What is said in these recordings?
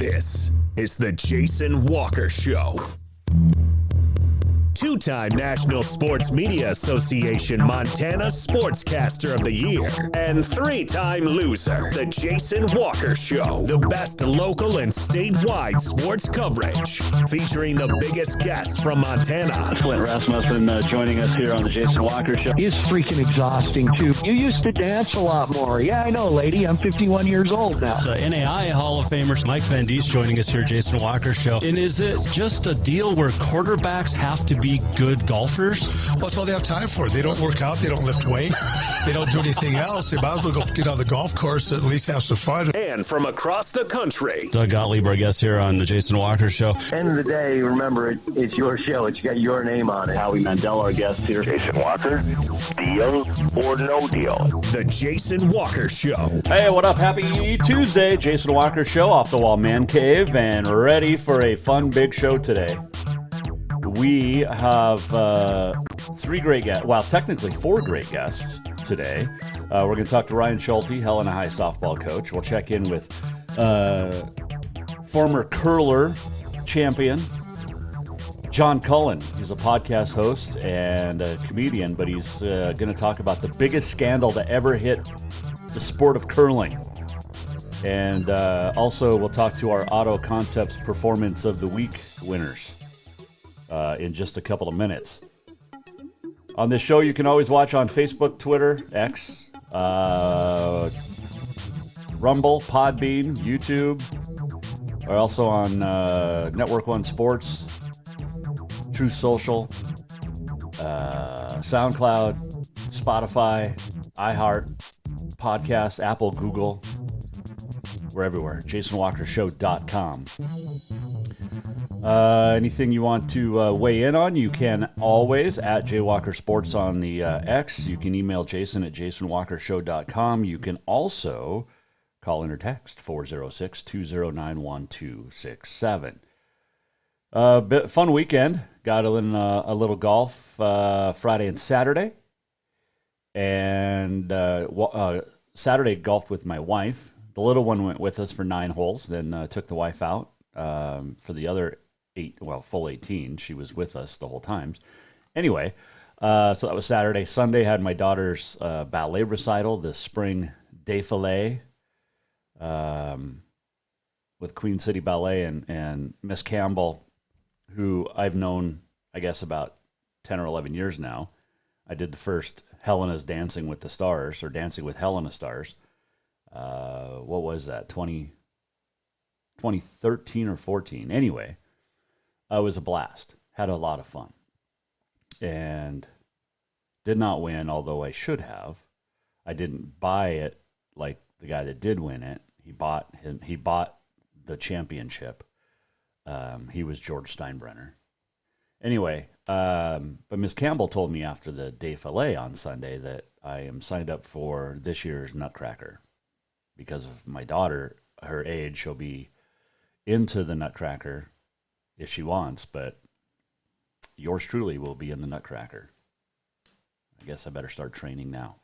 This is the Jason Walker Show. Two-time National Sports Media Association Montana Sportscaster of the Year and three-time loser, the Jason Walker Show. The best local and statewide sports coverage, featuring the biggest guests from Montana. Flint Rasmussen joining us here on the Jason Walker Show. He's freaking exhausting, too. You used to dance a lot more. Yeah, I know, lady. I'm 51 years old now. The NAI Hall of Famer Mike Van Diest joining us here, Jason Walker Show. And is it just a deal where quarterbacks have to be good golfers? Well, that's all they have time for. They don't work out. They don't lift weights. They don't do anything else. They might as well go get on the golf course and at least have some fun. And from across the country, Doug Gottlieb, our guest here on the Jason Walker Show. End of the day, remember, it's your show. It's got your name on it. Howie Mandel, our guest here. Jason Walker, deal or no deal? the Jason Walker Show. Hey, what up? Happy Tuesday. Jason Walker Show, Off the Wall Mancave, and ready for a fun big show today. We have three great guests. Well, technically four great guests today. We're going to talk to Ryan Schulte, Helena High softball coach. We'll check in with former curler champion John Cullen. He's a podcast host and a comedian, but he's going to talk about the biggest scandal to ever hit the sport of curling. And also we'll talk to our Auto Concepts Performance of the Week winners in just a couple of minutes. On this show, you can always watch on Facebook, Twitter, X, Rumble, Podbean, YouTube. We're also on Network One Sports, True Social, SoundCloud, Spotify, iHeart, Podcast, Apple, Google. We're everywhere. JasonWalkerShow.com. Anything you want to weigh in on, you can always at JWalkerSports on the X. You can email Jason at JasonWalkerShow.com. You can also call in or text 406-209-1267. Fun weekend. Got in a little golf Friday and Saturday. And Saturday golfed with my wife. The little one went with us for 9 holes, then took the wife out for the other full 18. She was with us the whole time. Anyway, so that was Saturday. Sunday had my daughter's ballet recital, the spring défilé with Queen City Ballet and Miss Campbell, who I've known, I guess, about 10 or 11 years now. I did the first Helena's Dancing with the Stars, or Dancing with Helena Stars. What was that, 2013 or 14? Anyway, it was a blast. Had a lot of fun. And did not win, although I should have. I didn't buy it like the guy that did win it. He bought the championship. He was George Steinbrenner. Anyway, but Miss Campbell told me after the défilé on Sunday that I am signed up for this year's Nutcracker. Because of my daughter, her age, she'll be into the Nutcracker if she wants, but yours truly will be in the Nutcracker. I guess I better start training now.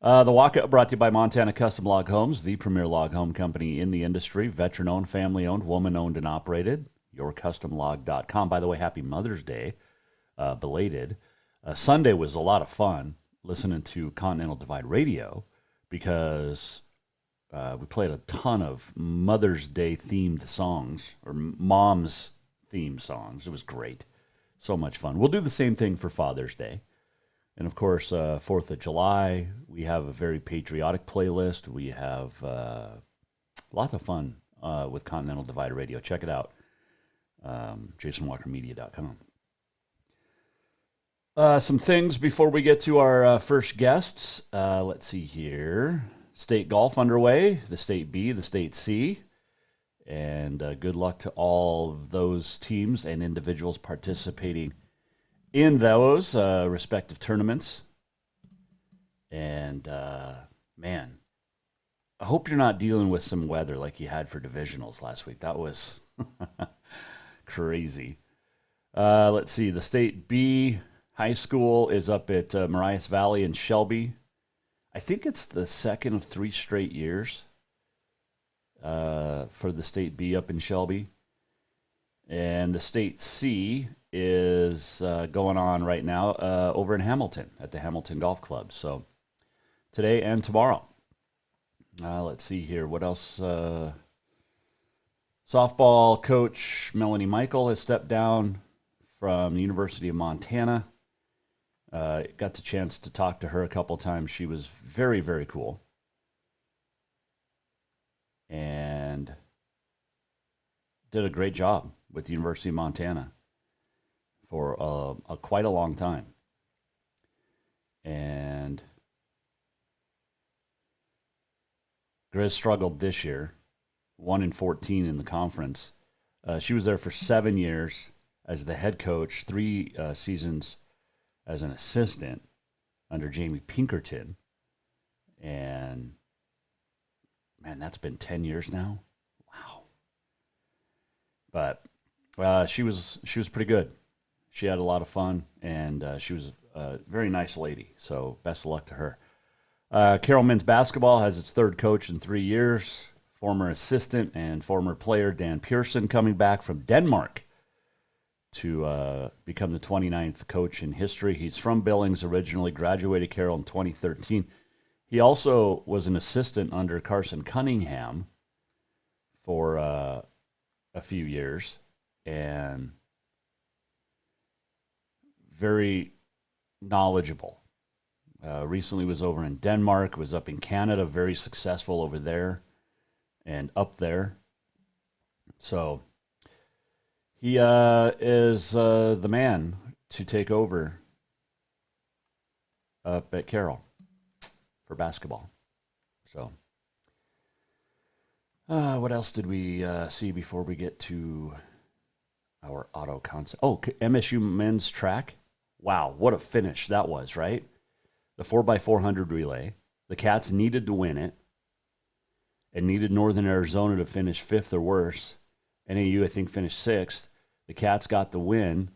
The walkout brought to you by Montana Custom Log Homes, the premier log home company in the industry, veteran-owned, family-owned, woman-owned, and operated. YourCustomLog.com. By the way, happy Mother's Day, belated. Sunday was a lot of fun listening to Continental Divide Radio because we played a ton of Mother's Day themed songs, or mom's themed songs. It was great. So much fun. We'll do the same thing for Father's Day. And of course, 4th of July, we have a very patriotic playlist. We have lots of fun with Continental Divide Radio. Check it out. JasonWalkerMedia.com. Some things before we get to our first guests. Let's see here. State golf underway, the State B, the State C. And good luck to all of those teams and individuals participating in those respective tournaments. And, man, I hope you're not dealing with some weather like you had for divisionals last week. That was crazy. Let's see. The State B high school is up at Marias Valley in Shelby. I think it's the second of 3 straight years. for the State B up in Shelby. And the State C is going on right now over in Hamilton at the Hamilton Golf Club. So today and tomorrow. Let's see here. What else? Softball coach Melanie Michael has stepped down from the University of Montana. Got the chance to talk to her a couple times. She was very, very cool. And did a great job with the University of Montana for quite a long time. And Grizz struggled this year, 1-14 in the conference. She was there for 7 years as the head coach, 3 seasons as an assistant under Jamie Pinkerton. And, man, that's been 10 years now. Wow. But she was pretty good. She had a lot of fun, and she was a very nice lady. So best of luck to her. Carroll men's basketball has its 3rd coach in 3 years. Former assistant and former player Dan Pearson coming back from Denmark to become the 29th coach in history. He's from Billings originally, graduated Carroll in 2013. He also was an assistant under Carson Cunningham for a few years, and very knowledgeable. Recently was over in Denmark, was up in Canada, very successful over there and up there. So he is the man to take over up at Carroll for basketball. So what else did we see before we get to our auto concept? Oh, MSU men's track. Wow, what a finish that was, right? The 4x400 relay. The Cats needed to win it and needed Northern Arizona to finish 5th or worse. NAU, I think, finished 6th. The Cats got the win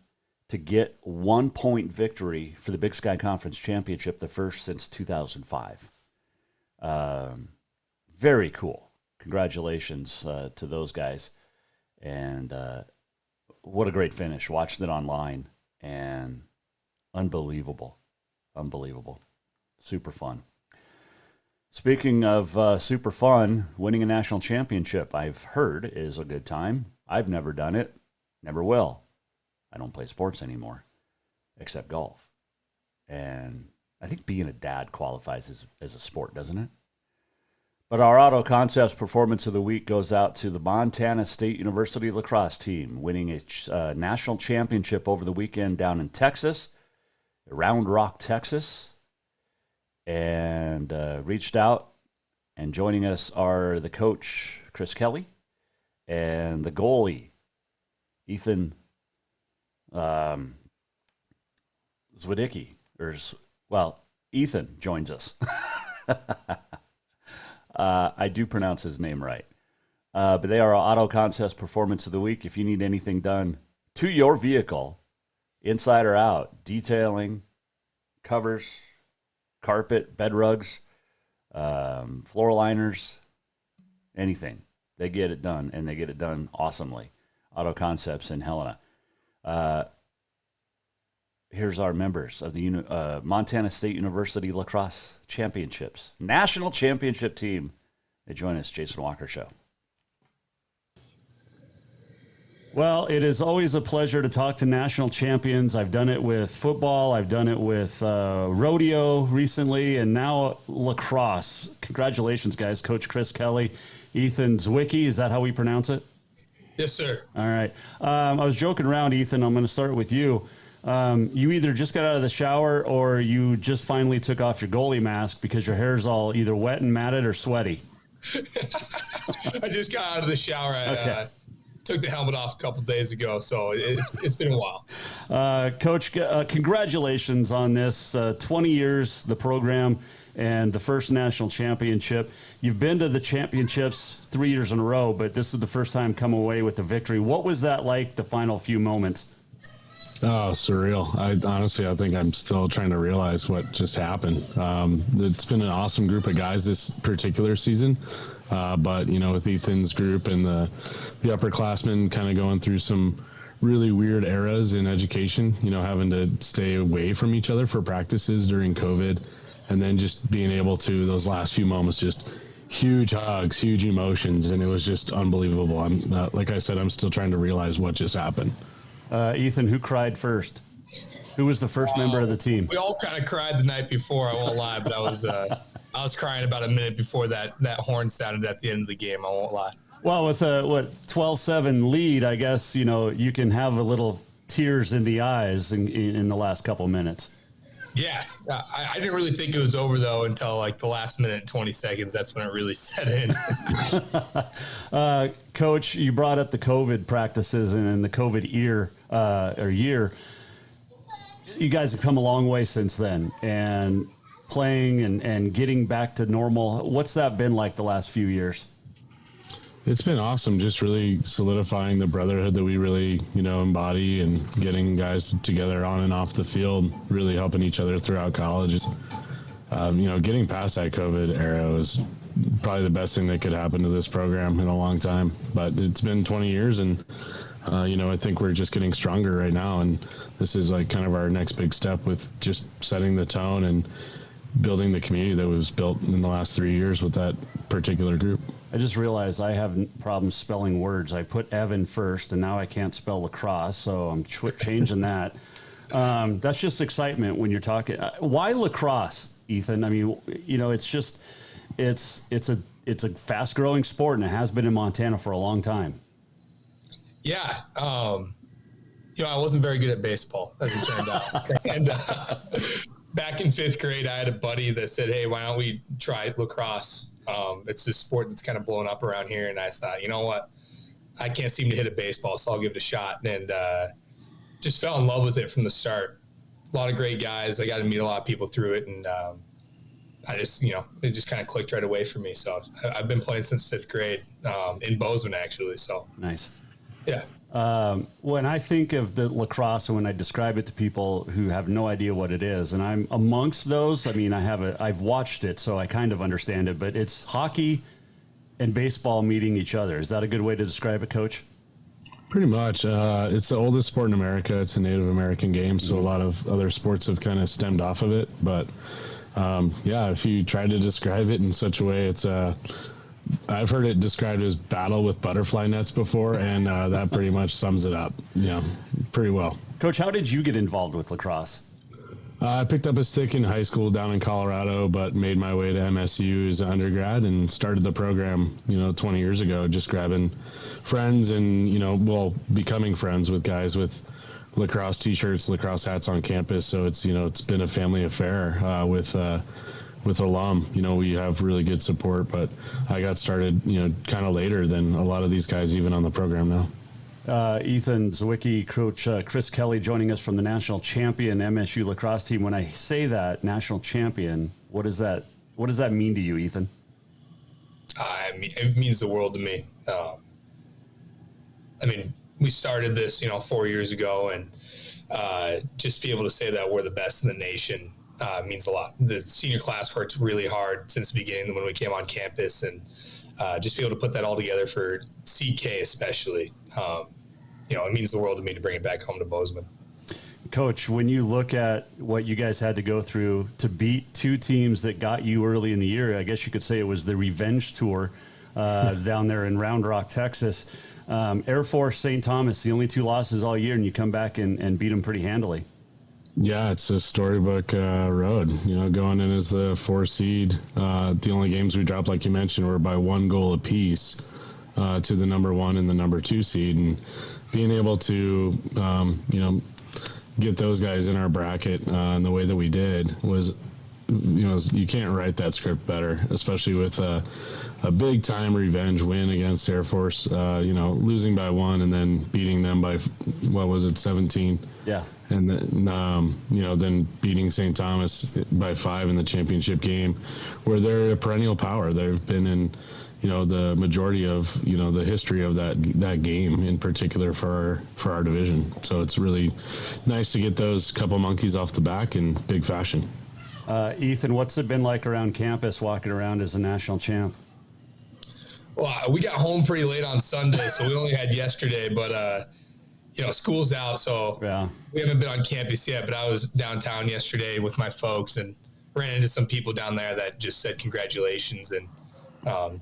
to get 1-point victory for the Big Sky Conference Championship, the first since 2005. Very cool. Congratulations to those guys. And what a great finish. Watched it online, and unbelievable. Super fun. Speaking of super fun, winning a national championship, I've heard, is a good time. I've never done it. Never will. I don't play sports anymore, except golf. And I think being a dad qualifies as a sport, doesn't it? But our Auto Concepts Performance of the Week goes out to the Montana State University lacrosse team, winning a national championship over the weekend down in Texas, Round Rock, Texas. And reached out, and joining us are the coach, Chris Kelley, and the goalie, Ethan Zwickey. Ethan joins us. I do pronounce his name right. But they are our Auto Concepts Performance of the Week. If you need anything done to your vehicle, inside or out, detailing, covers, carpet, bed rugs, floor liners, anything. They get it done, and they get it done awesomely. Auto Concepts in Helena. Here's our members of the Montana State University Lacrosse Championships. National Championship team. They join us, Jason Walker Show. Well, it is always a pleasure to talk to national champions. I've done it with football. I've done it with rodeo recently, and now lacrosse. Congratulations, guys. Coach Chris Kelley, Ethan Zwickey. Is that how we pronounce it? Yes, sir. All right. I was joking around, Ethan. I'm going to start with you. You either just got out of the shower or you just finally took off your goalie mask because your hair's all either wet and matted or sweaty. I just got out of the shower. Okay. Took the helmet off a couple days ago, so it's been a while. Coach, congratulations on this. 20 years, the program, and the first national championship. You've been to the championships 3 years in a row, but this is the first time come away with the victory. What was that like, the final few moments? Oh, surreal. I think I'm still trying to realize what just happened. It's been an awesome group of guys this particular season. But, with Ethan's group and the upperclassmen kind of going through some really weird eras in education, having to stay away from each other for practices during COVID, and then just being able to, those last few moments, just huge hugs, huge emotions, and it was just unbelievable. I'm like I said, I'm still trying to realize what just happened. Ethan, who cried first? Who was the first member of the team? We all kind of cried the night before, I won't lie, but I was crying about a minute before that horn sounded at the end of the game, I won't lie. Well, with a 12-7 lead, I guess, you can have a little tears in the eyes in the last couple minutes. Yeah, I didn't really think it was over, though, until like the last minute and 20 seconds. That's when it really set in. Coach, you brought up the COVID practices and the COVID year. You guys have come a long way since then, and playing and getting back to normal. What's that been like the last few years? It's been awesome, just really solidifying the brotherhood that we really, embody, and getting guys together on and off the field, really helping each other throughout college. Getting past that COVID era was probably the best thing that could happen to this program in a long time. But it's been 20 years, and, I think we're just getting stronger right now. And this is like kind of our next big step with just setting the tone and building the community that was built in the last 3 years with that particular group. I just realized I have problems spelling words. I put Evan first, and now I can't spell lacrosse, so I'm changing that. That's just excitement when you're talking. Why lacrosse, Ethan? I mean, it's a fast-growing sport, and it has been in Montana for a long time. Yeah. I wasn't very good at baseball, as it turned out. And back in fifth grade, I had a buddy that said, hey, why don't we try lacrosse? It's this sport that's kind of blown up around here. And I thought, you know what? I can't seem to hit a baseball, so I'll give it a shot. And just fell in love with it from the start. A lot of great guys. I got to meet a lot of people through it. And I just, it just kind of clicked right away for me. So I've been playing since fifth grade in Bozeman, actually. So nice. Yeah. When I think of the lacrosse and when I describe it to people who have no idea what it is, and I'm amongst those, I mean, I've watched it, so I kind of understand it, but it's hockey and baseball meeting each other. Is that a good way to describe it, Coach? Pretty much. It's the oldest sport in America. It's a Native American game, so a lot of other sports have kind of stemmed off of it. But if you try to describe it in such a way, it's I've heard it described as battle with butterfly nets before, and that pretty much sums it up, pretty well. Coach, how did you get involved with lacrosse? I picked up a stick in high school down in Colorado, but made my way to MSU as an undergrad and started the program, 20 years ago, just grabbing friends and, becoming friends with guys with lacrosse t-shirts, lacrosse hats on campus. So it's, it's been a family affair with alum. We have really good support, but I got started, kind of later than a lot of these guys even on the program now. Ethan, Zwickey, Coach Chris Kelley joining us from the National Champion MSU Lacrosse team. When I say that, National Champion, what does that mean to you, Ethan? It means the world to me. We started this, 4 years ago, and just be able to say that we're the best in the nation means a lot. The senior class worked really hard since the beginning when we came on campus, and just be able to put that all together for CK especially, it means the world to me to bring it back home to Bozeman. Coach, when you look at what you guys had to go through to beat two teams that got you early in the year, I guess you could say it was the revenge tour down there in Round Rock, Texas. Air Force, St. Thomas, the only two losses all year, and you come back and beat them pretty handily. Yeah, it's a storybook road, going in as the 4 seed. The only games we dropped, like you mentioned, were by 1 goal apiece to the number 1 and the number 2 seed. And being able to, get those guys in our bracket in the way that we did was, you can't write that script better, especially with a big time revenge win against Air Force, losing by 1 and then beating them by, 17? Yeah. And then, then beating St. Thomas by 5 in the championship game, where they're a perennial power. They've been in, the majority of, the history of that game in particular for our division. So it's really nice to get those couple monkeys off the back in big fashion. Ethan, what's it been like around campus walking around as a national champ? Well, we got home pretty late on Sunday, so we only had yesterday, but, school's out, so we haven't been on campus yet, but I was downtown yesterday with my folks and ran into some people down there that just said congratulations and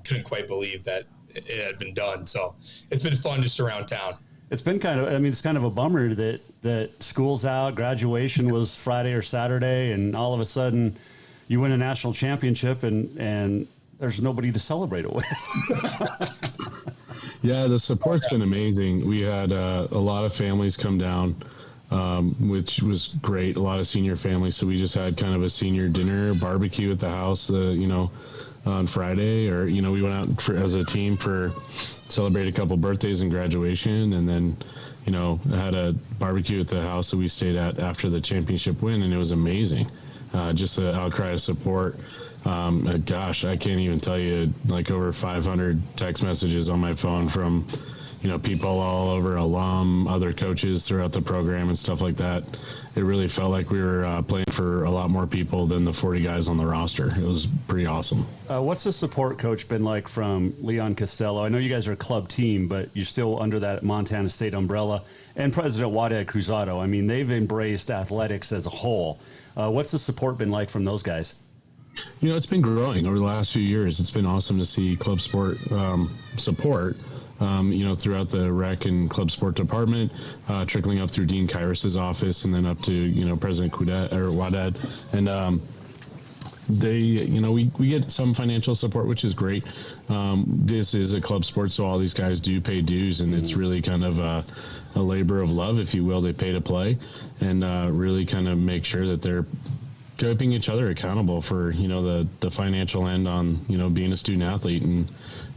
couldn't quite believe that it had been done. So it's been fun just around town. It's been it's kind of a bummer that school's out, graduation was Friday or Saturday, and all of a sudden you win a national championship and there's nobody to celebrate it with. Yeah, the support's been amazing. We had a lot of families come down, which was great. A lot of senior families. So we just had kind of a senior dinner barbecue at the house, on Friday, or, we went out as a team for celebrate a couple birthdays and graduation. And then, had a barbecue at the house that we stayed at after the championship win. And it was amazing. Just the outcry of support. Gosh, I can't even tell you, like over 500 text messages on my phone from, people all over, alum, other coaches throughout the program and stuff like that. It really felt like we were playing for a lot more people than the 40 guys on the roster. It was pretty awesome. What's the support, Coach, been like from Leon Costello? I know you guys are a club team, but you're still under that Montana State umbrella. And President Wadad Cruzado. I mean, they've embraced athletics as a whole. What's the support been like from those guys? It's been growing over the last few years. It's been awesome to see club sport support, throughout the rec and club sport department, trickling up through Dean Kyrus's office and then up to, President Wadad. And they, we get some financial support, which is great. This is a club sport, so all these guys do pay dues, and it's really kind of a labor of love, if you will. They pay to play and really kind of make sure that they're keeping each other accountable for, the financial end on, being a student athlete, and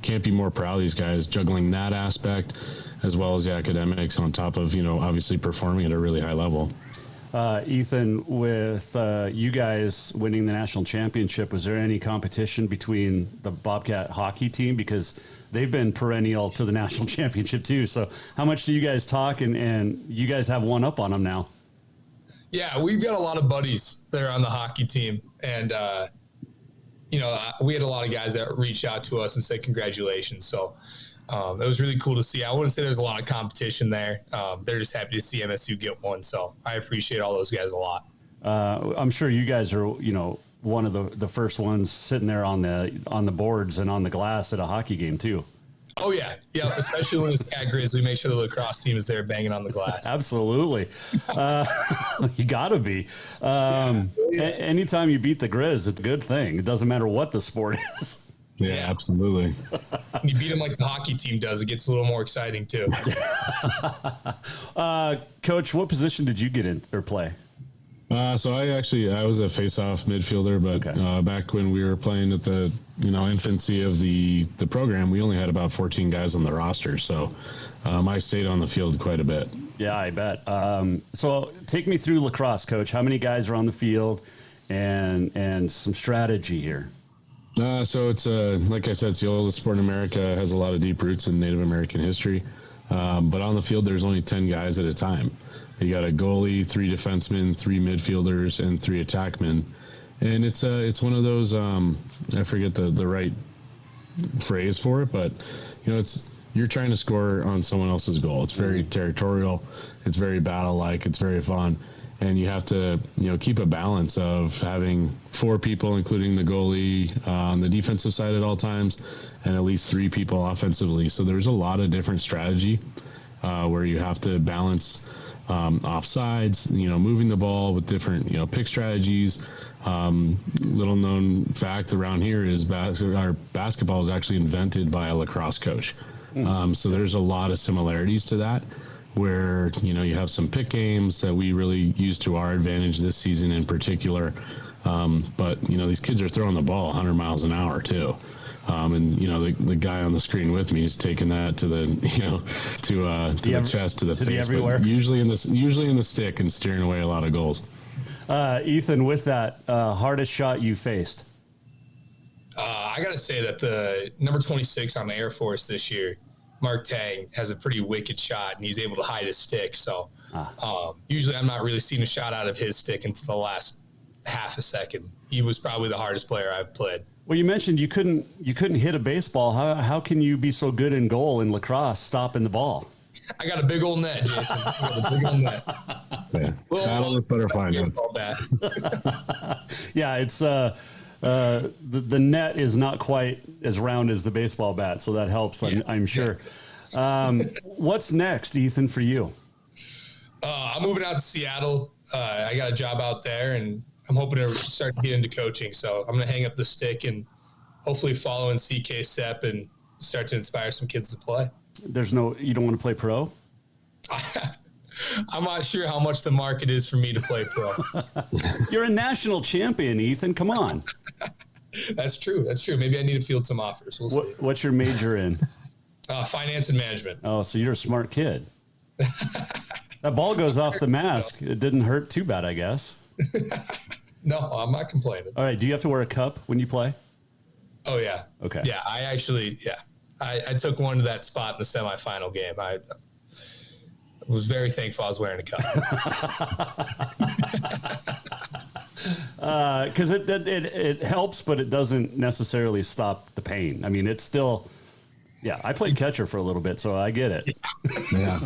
can't be more proud of these guys juggling that aspect as well as the academics on top of, obviously performing at a really high level. Ethan, with you guys winning the national championship, was there any competition between the Bobcat hockey team? Because they've been perennial to the national championship too. So how much do you guys talk and you guys have one up on them now? Yeah, we've got a lot of buddies that are on the hockey team. And, we had a lot of guys that reached out to us and said congratulations. So it was really cool to see. I wouldn't say there's a lot of competition there. They're just happy to see MSU get one. So I appreciate all those guys a lot. I'm sure you guys are, one of the first ones sitting there on the boards and on the glass at a hockey game too. Oh, yeah. Yeah, especially when it's at Grizz, we make sure the lacrosse team is there banging on the glass. Absolutely. You got to be. Anytime you beat the Grizz, it's a good thing. It doesn't matter what the sport is. Yeah, absolutely. You beat them like the hockey team does. It gets a little more exciting, too. Coach, what position did you get in or play? So I was a face-off midfielder, but back when we were playing at the infancy of the program, we only had about 14 guys on the roster. So I stayed on the field quite a bit. Yeah, I bet. So take me through lacrosse, Coach. How many guys are on the field, and some strategy here? So it's like I said, it's the oldest sport in America. It has a lot of deep roots in Native American history. But on the field, there's only 10 guys at a time. You got a goalie, 3 defensemen, 3 midfielders, and 3 attackmen. And it's one of those, I forget the right phrase for it, but you're trying to score on someone else's goal. It's very territorial. It's very battle-like. It's very fun. And you have to, keep a balance of having 4 people, including the goalie, on the defensive side at all times, and at least 3 people offensively. So there's a lot of different strategy where you have to balance offsides, moving the ball with different, pick strategies. Little known fact around here is our basketball was actually invented by a lacrosse coach. So there's a lot of similarities to that, where, you have some pick games that we really use to our advantage this season in particular. But, these kids are throwing the ball 100 miles an hour too. And the guy on the screen with me is taking that to the the chest, to the face, everywhere. Usually in the stick, and steering away a lot of goals. Ethan, with that, hardest shot you faced? I I got to say that the number 26 on the Air Force this year, Mark Tang, has a pretty wicked shot, and he's able to hide his stick. So usually I'm not really seeing a shot out of his stick until the last half a second. He was probably the hardest player I've played. Well, you mentioned you couldn't hit a baseball. How can you be so good in goal in lacrosse, stopping the ball? I got a big old net, Jason. I got a big old net. Yeah. Well, butterfly Yeah, it's the net is not quite as round as the baseball bat, so that helps. I'm sure. What's next, Ethan, for you? I'm moving out to Seattle. I got a job out there, and I'm hoping to start to get into coaching. So I'm going to hang up the stick and hopefully follow in CK step and start to inspire some kids to play. You don't want to play pro? I'm not sure how much the market is for me to play pro. You're a national champion, Ethan. Come on. That's true. Maybe I need to field some offers. We'll see. What's your major in? Finance and management. Oh, so you're a smart kid. That ball goes off the mask. It didn't hurt too bad, I guess. No, I'm not complaining. All right. Do you have to wear a cup when you play? Oh, yeah. Okay. Yeah, I took one to that spot in the semifinal game. I was very thankful I was wearing a cup. Because it helps, but it doesn't necessarily stop the pain. I mean, it's still... Yeah, I played catcher for a little bit, so I get it. Yeah,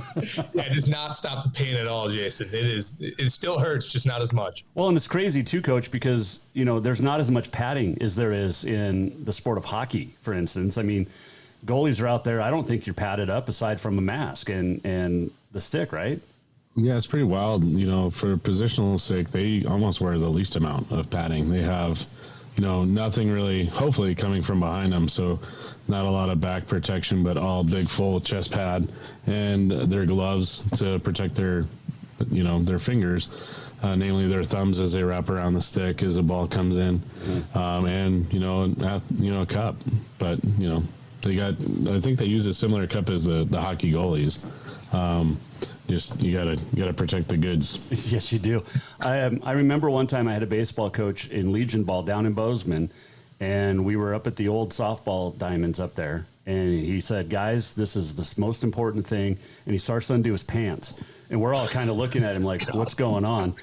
it does not stop the pain at all, Jason. It still hurts, just not as much. Well, and it's crazy too, Coach, because there's not as much padding as there is in the sport of hockey, for instance. I mean, goalies are out there. I don't think you're padded up aside from a mask and the stick, right? Yeah, it's pretty wild. For positional sake, they almost wear the least amount of padding. They have, nothing really, hopefully, coming from behind them. So not a lot of back protection, but all big full chest pad and their gloves to protect their fingers, namely their thumbs as they wrap around the stick as the ball comes in, and a cup. But I think they use a similar cup as the hockey goalies. Just you gotta protect the goods. Yes, you do. I remember one time I had a baseball coach in Legion Ball down in Bozeman, and we were up at the old softball diamonds up there, and he said, "Guys, this is the most important thing." And he starts to undo his pants, and we're all kind of looking at him like, "What's going on?"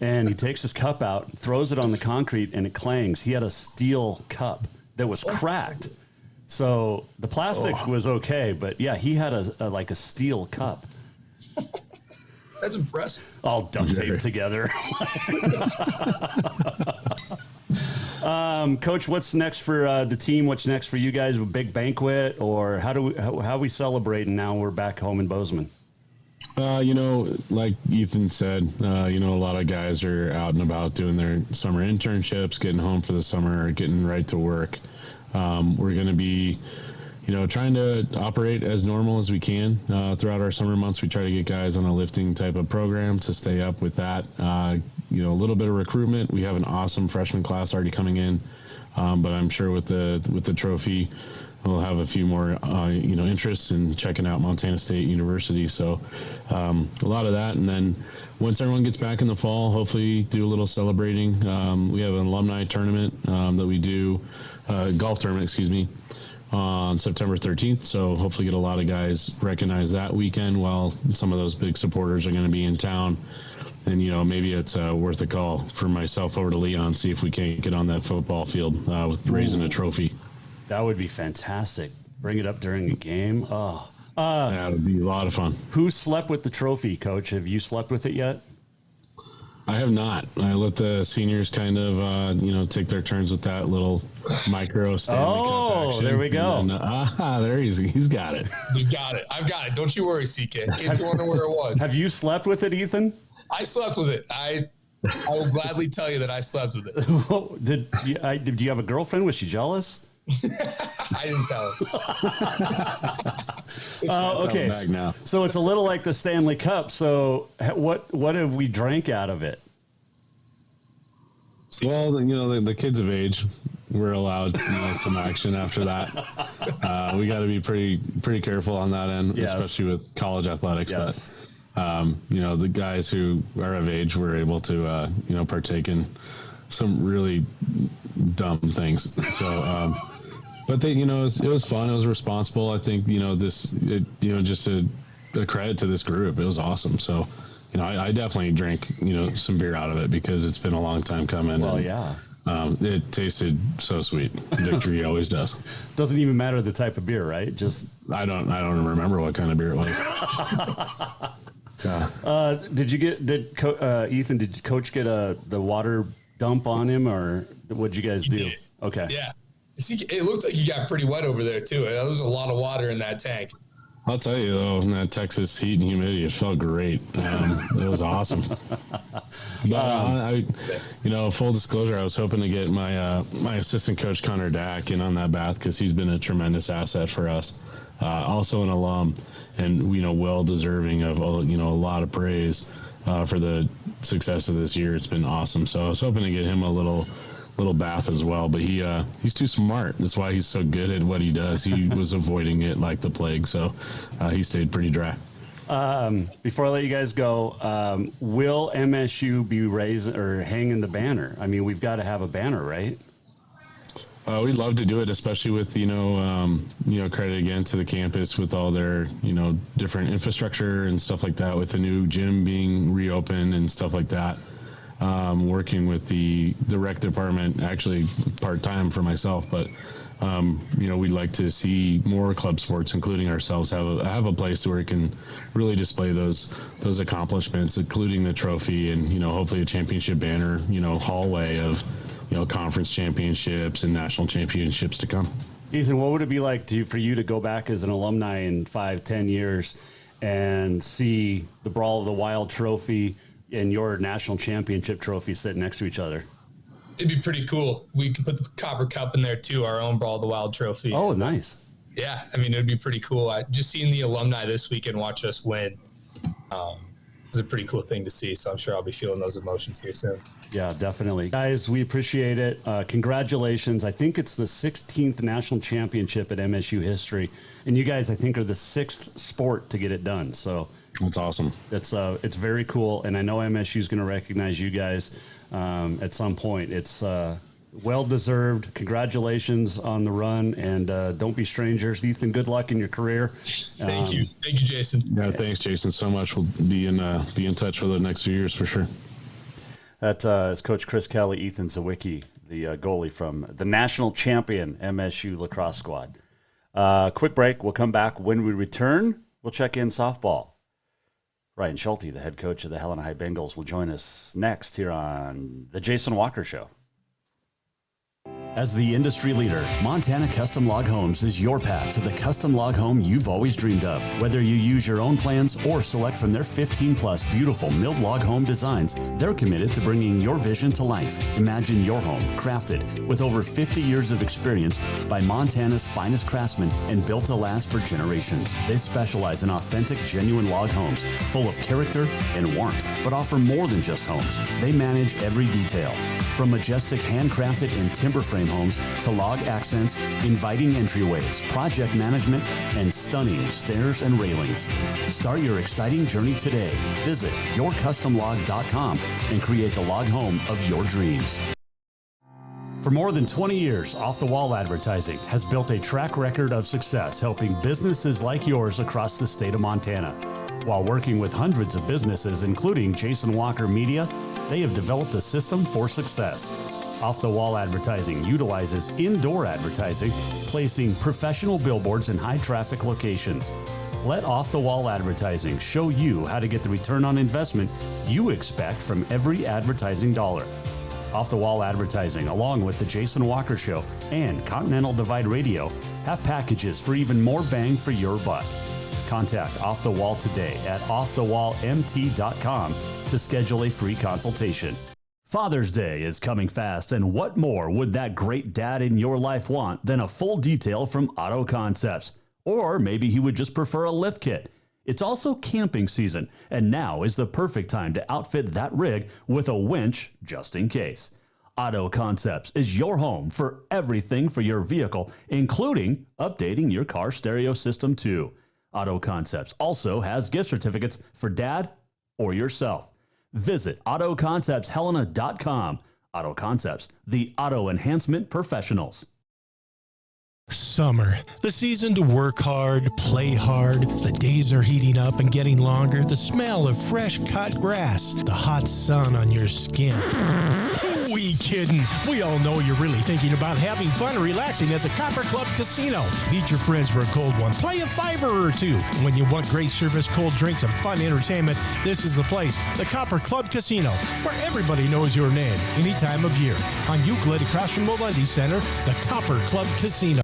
And he takes his cup out, throws it on the concrete, and it clangs. He had a steel cup that was cracked. So the plastic was okay, but yeah, he had a steel cup. That's impressive. All duct taped together. Coach, what's next for the team? What's next for you guys? A big banquet, or how are we celebrating now we're back home in Bozeman? Like Ethan said, a lot of guys are out and about doing their summer internships, getting home for the summer, getting right to work. We're going to be, trying to operate as normal as we can throughout our summer months. We try to get guys on a lifting type of program to stay up with that. A little bit of recruitment. We have an awesome freshman class already coming in, but I'm sure with the trophy, we'll have a few more, interests in checking out Montana State University. So a lot of that. And then once everyone gets back in the fall, hopefully do a little celebrating. We have an alumni tournament that we do, golf tournament, on September 13th. So hopefully get a lot of guys recognize that weekend while some of those big supporters are going to be in town. And, maybe it's worth a call for myself over to Leon, see if we can't get on that football field with raising a trophy. That would be fantastic. Bring it up during a game. Oh, that would be a lot of fun. Who slept with the trophy, Coach? Have you slept with it yet? I have not. I let the seniors kind of, take their turns with that little micro Stanley Cup action. There we go. Then, there he's got it. You got it. I've got it. Don't you worry, CK. In case you wonder where it was. Have you slept with it, Ethan? I slept with it. I will gladly tell you that I slept with it. Did you have a girlfriend? Was she jealous? I didn't tell her. Okay. So it's a little like the Stanley Cup. So what have we drank out of it? Well, the kids of age, we're allowed some action after that. We got to be pretty careful on that end, especially with college athletics. Yes. But the guys who are of age were able to partake in some really dumb things. So But it was fun. It was responsible. I think, just a credit to this group. It was awesome. So, I definitely drank, some beer out of it because it's been a long time coming. Well, yeah. It tasted so sweet. Victory always does. Doesn't even matter the type of beer, right? Just I don't remember what kind of beer it was. Ethan, did Coach get the water dump on him, or what'd you guys do? Okay. Yeah. It looked like he got pretty wet over there too. There was a lot of water in that tank. I'll tell you though, in that Texas heat and humidity, it felt great. It was awesome. But full disclosure, I was hoping to get my my assistant coach Connor Dack in on that bath because he's been a tremendous asset for us. Also an alum, and well deserving of a lot of praise for the success of this year. It's been awesome. So I was hoping to get him a little bath as well, but he's too smart. That's why he's so good at what he does. He was avoiding it like the plague, so he stayed pretty dry. Before I let you guys go, will MSU be raising or hanging the banner? I mean, we've got to have a banner, right? We'd love to do it, especially with credit again to the campus with all their different infrastructure and stuff like that, with the new gym being reopened and stuff like that. Working with the rec department, actually part-time for myself, but we'd like to see more club sports, including ourselves, have a place where we can really display those accomplishments, including the trophy and hopefully a championship banner, hallway of conference championships and national championships to come. Ethan, what would it be like for you to go back as an alumni in 5-10 years and see the Brawl of the Wild trophy and your national championship trophy sitting next to each other? It'd be pretty cool. We could put the Copper Cup in there too, our own Brawl of the Wild trophy. Oh, nice. Yeah, I mean, it'd be pretty cool. Just seeing the alumni this week and watch us win is a pretty cool thing to see. So I'm sure I'll be feeling those emotions here soon. Yeah, definitely. Guys, we appreciate it. Congratulations. I think it's the 16th national championship at MSU history. And you guys, I think, are the 6th sport to get it done. So that's awesome. It's very cool. And I know MSU is going to recognize you guys at some point. It's well-deserved. Congratulations on the run. And don't be strangers. Ethan, good luck in your career. Thank you. Thank you, Jason. Yeah, thanks, Jason, so much. We'll be in touch for the next few years for sure. That is Coach Chris Kelley, Ethan Zwickey, the goalie from the National Champion MSU Lacrosse squad. Quick break. We'll come back. When we return, we'll check in softball. Ryan Schulte, the head coach of the Helena High Bengals, will join us next here on The Jason Walker Show. As the industry leader, Montana Custom Log Homes is your path to the custom log home you've always dreamed of. Whether you use your own plans or select from their 15-plus beautiful milled log home designs, they're committed to bringing your vision to life. Imagine your home crafted with over 50 years of experience by Montana's finest craftsmen and built to last for generations. They specialize in authentic, genuine log homes full of character and warmth, but offer more than just homes. They manage every detail, from majestic handcrafted and timber frame homes to log accents, inviting entryways, project management, and stunning stairs and railings. Start your exciting journey today. Visit yourcustomlog.com and create the log home of your dreams. For more than 20 years, Off the Wall Advertising has built a track record of success helping businesses like yours across the state of Montana. While working with hundreds of businesses, including Jason Walker Media, they have developed a system for success. Off the Wall Advertising utilizes indoor advertising, placing professional billboards in high-traffic locations. Let Off the Wall Advertising show you how to get the return on investment you expect from every advertising dollar. Off the Wall Advertising, along with The Jason Walker Show and Continental Divide Radio, have packages for even more bang for your buck. Contact Off the Wall today at offthewallmt.com to schedule a free consultation. Father's Day is coming fast, and what more would that great dad in your life want than a full detail from Auto Concepts? Or maybe he would just prefer a lift kit. It's also camping season, and now is the perfect time to outfit that rig with a winch just in case. Auto Concepts is your home for everything for your vehicle, including updating your car stereo system too. Auto Concepts also has gift certificates for dad or yourself. Visit AutoConceptsHelena.com. Auto Concepts, the auto enhancement professionals. Summer, the season to work hard, play hard. The days are heating up and getting longer. The smell of fresh cut grass, the hot sun on your skin. Who we kidding? We all know you're really thinking about having fun and relaxing at the Copper Club Casino. Meet your friends for a cold one. Play a $5 or two. When you want great service, cold drinks, and fun entertainment, this is the place. The Copper Club Casino, where everybody knows your name any time of year. On Euclid, across from Molendi Center, the Copper Club Casino.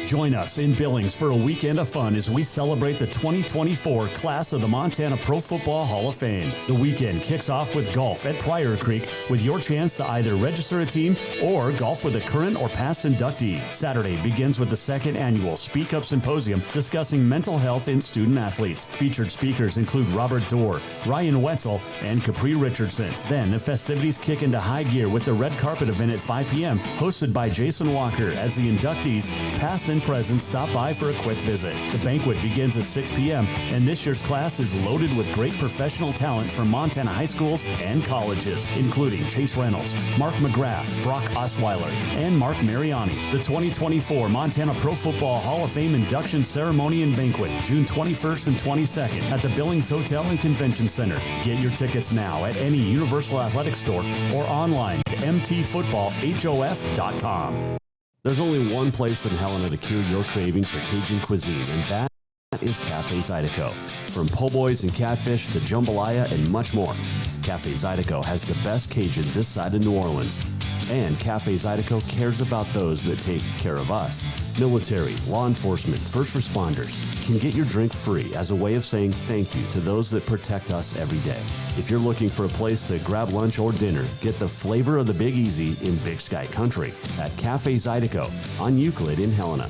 Join us in Billings for a weekend of fun as we celebrate the 2024 class of the Montana Pro Football Hall of Fame. The weekend kicks off with golf at Pryor Creek with your chance to either register a team or golf with a current or past inductee. Saturday begins with the second annual Speak Up Symposium discussing mental health in student athletes. Featured speakers include Robert Dorr, Ryan Wetzel, and Capri Richardson. Then the festivities kick into high gear with the red carpet event at 5 p.m. hosted by Jason Walker as the inductees, past and present, stop by for a quick visit. The banquet begins at 6 p.m. and this year's class is loaded with great professional talent from Montana high schools and colleges, including Chase Reynolds, Mark McGrath, Brock Osweiler, and Mark Mariani. The 2024 Montana Pro Football Hall of Fame induction ceremony and banquet, June 21st and 22nd at the Billings Hotel and Convention Center. Get your tickets now at any Universal Athletic store or online at mtfootballhof.com. There's only one place in Helena to cure your craving for Cajun cuisine, and that is Cafe Zydeco. From po' boys and catfish to jambalaya and much more, Cafe Zydeco has the best Cajun this side of New Orleans. And Cafe Zydeco cares about those that take care of us. Military, law enforcement, first responders can get your drink free as a way of saying thank you to those that protect us every day. If you're looking for a place to grab lunch or dinner, get the flavor of the Big Easy in Big Sky Country at Cafe Zydeco on Euclid in Helena.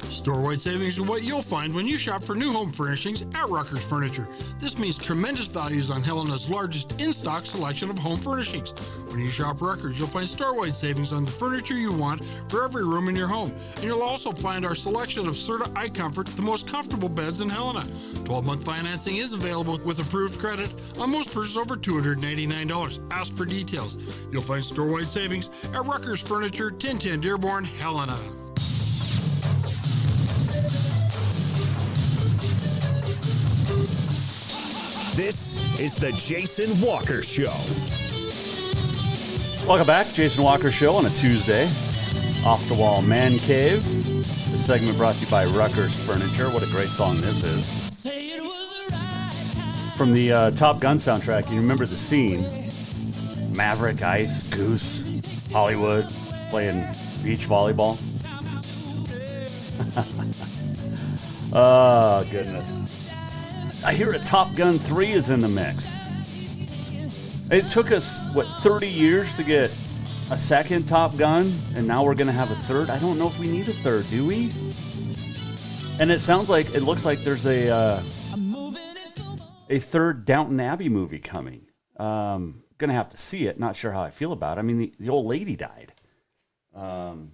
Store-wide savings are what you'll find when you shop for new home furnishings at Rucker's Furniture. This means tremendous values on Helena's largest in-stock selection of home furnishings. When you shop Rucker's, you'll find store-wide savings on the furniture you want for every room in your home. And you'll also find our selection of Serta iComfort, the most comfortable beds in Helena. 12-month financing is available with approved credit on most purchases over $299. Ask for details. You'll find store-wide savings at Rucker's Furniture, 1010 Dearborn, Helena. This is the Jason Walker Show. Welcome back, Jason Walker Show on a Tuesday. Off the Wall Mancave. This segment brought to you by Rucker's Furniture. What a great song this is. From the Top Gun soundtrack, you remember the scene. Maverick, Ice, Goose, Hollywood, playing beach volleyball. Oh, goodness. I hear a Top Gun 3 is in the mix. It took us, 30 years to get a second Top Gun, and now we're going to have a third? I don't know if we need a third, do we? And it looks like there's a third Downton Abbey movie coming. Going to have to see it. Not sure how I feel about it. I mean, the old lady died in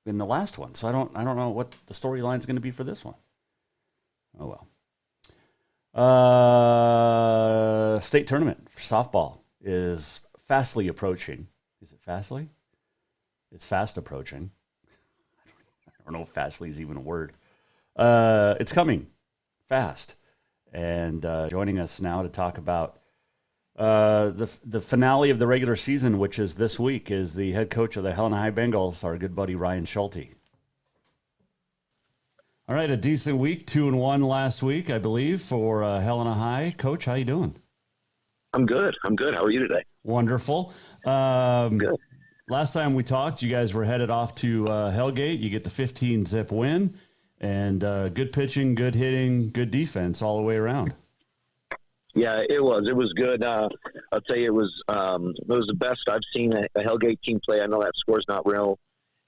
the last one, so I don't know what the storyline's going to be for this one. Oh, well. State tournament for softball is fastly approaching. Is it fastly? It's fast approaching. I don't know if fastly is even a word. It's coming fast. And joining us now to talk about the finale of the regular season, which is this week, is the head coach of the Helena High Bengals, our good buddy Ryan Schulte. All right, a decent week, 2-1 last week, I believe, for Helena High. Coach, how you doing? I'm good. How are you today? Wonderful. Good. Last time we talked, you guys were headed off to Hellgate. You get the 15-zip win, and good pitching, good hitting, good defense all the way around. Yeah, it was. It was good. I'll tell you, it was the best I've seen a Hellgate team play. I know that score's not real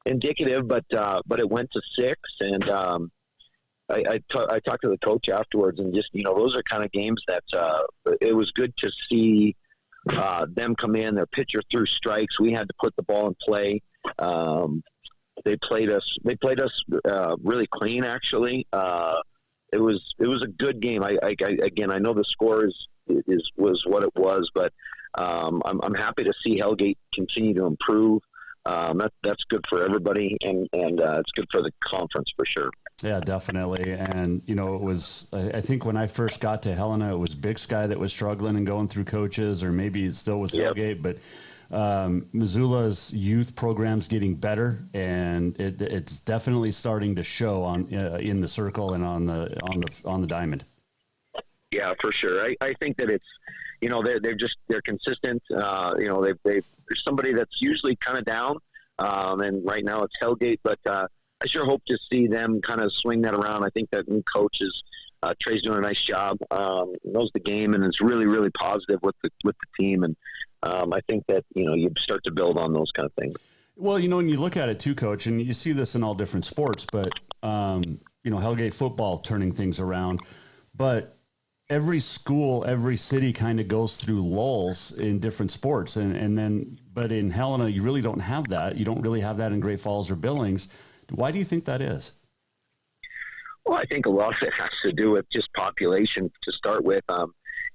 indicative, but it went to 6, and I talked to the coach afterwards, and just, those are kind of games that it was good to see them come in. Their pitcher threw strikes. We had to put the ball in play. They played us really clean, actually. It was a good game. Again, I know the score was what it was, but I'm happy to see Hellgate continue to improve. that's good for everybody, and it's good for the conference for sure. Yeah, definitely. And, you know, it was, I think when I first got to Helena, it was Big Sky that was struggling and going through coaches, or maybe it still was Hellgate, but Missoula's youth program's getting better, and it's definitely starting to show on in the circle and on the diamond. Yeah, for sure. I think that it's, you know, they're consistent. You know, there's somebody that's usually kind of down, and right now it's Hellgate, but I sure hope to see them kind of swing that around. I think that new coach is Trey's doing a nice job, knows the game, and is really, really positive with the team. And I think that, you know, you start to build on those kind of things. Well, you know, when you look at it too, Coach, and you see this in all different sports, but, you know, Hellgate football turning things around. But every school, every city kind of goes through lulls in different sports. And then, but in Helena, you really don't have that. You don't really have that in Great Falls or Billings. Why do you think that is? Well, I think a lot of it has to do with just population to start with.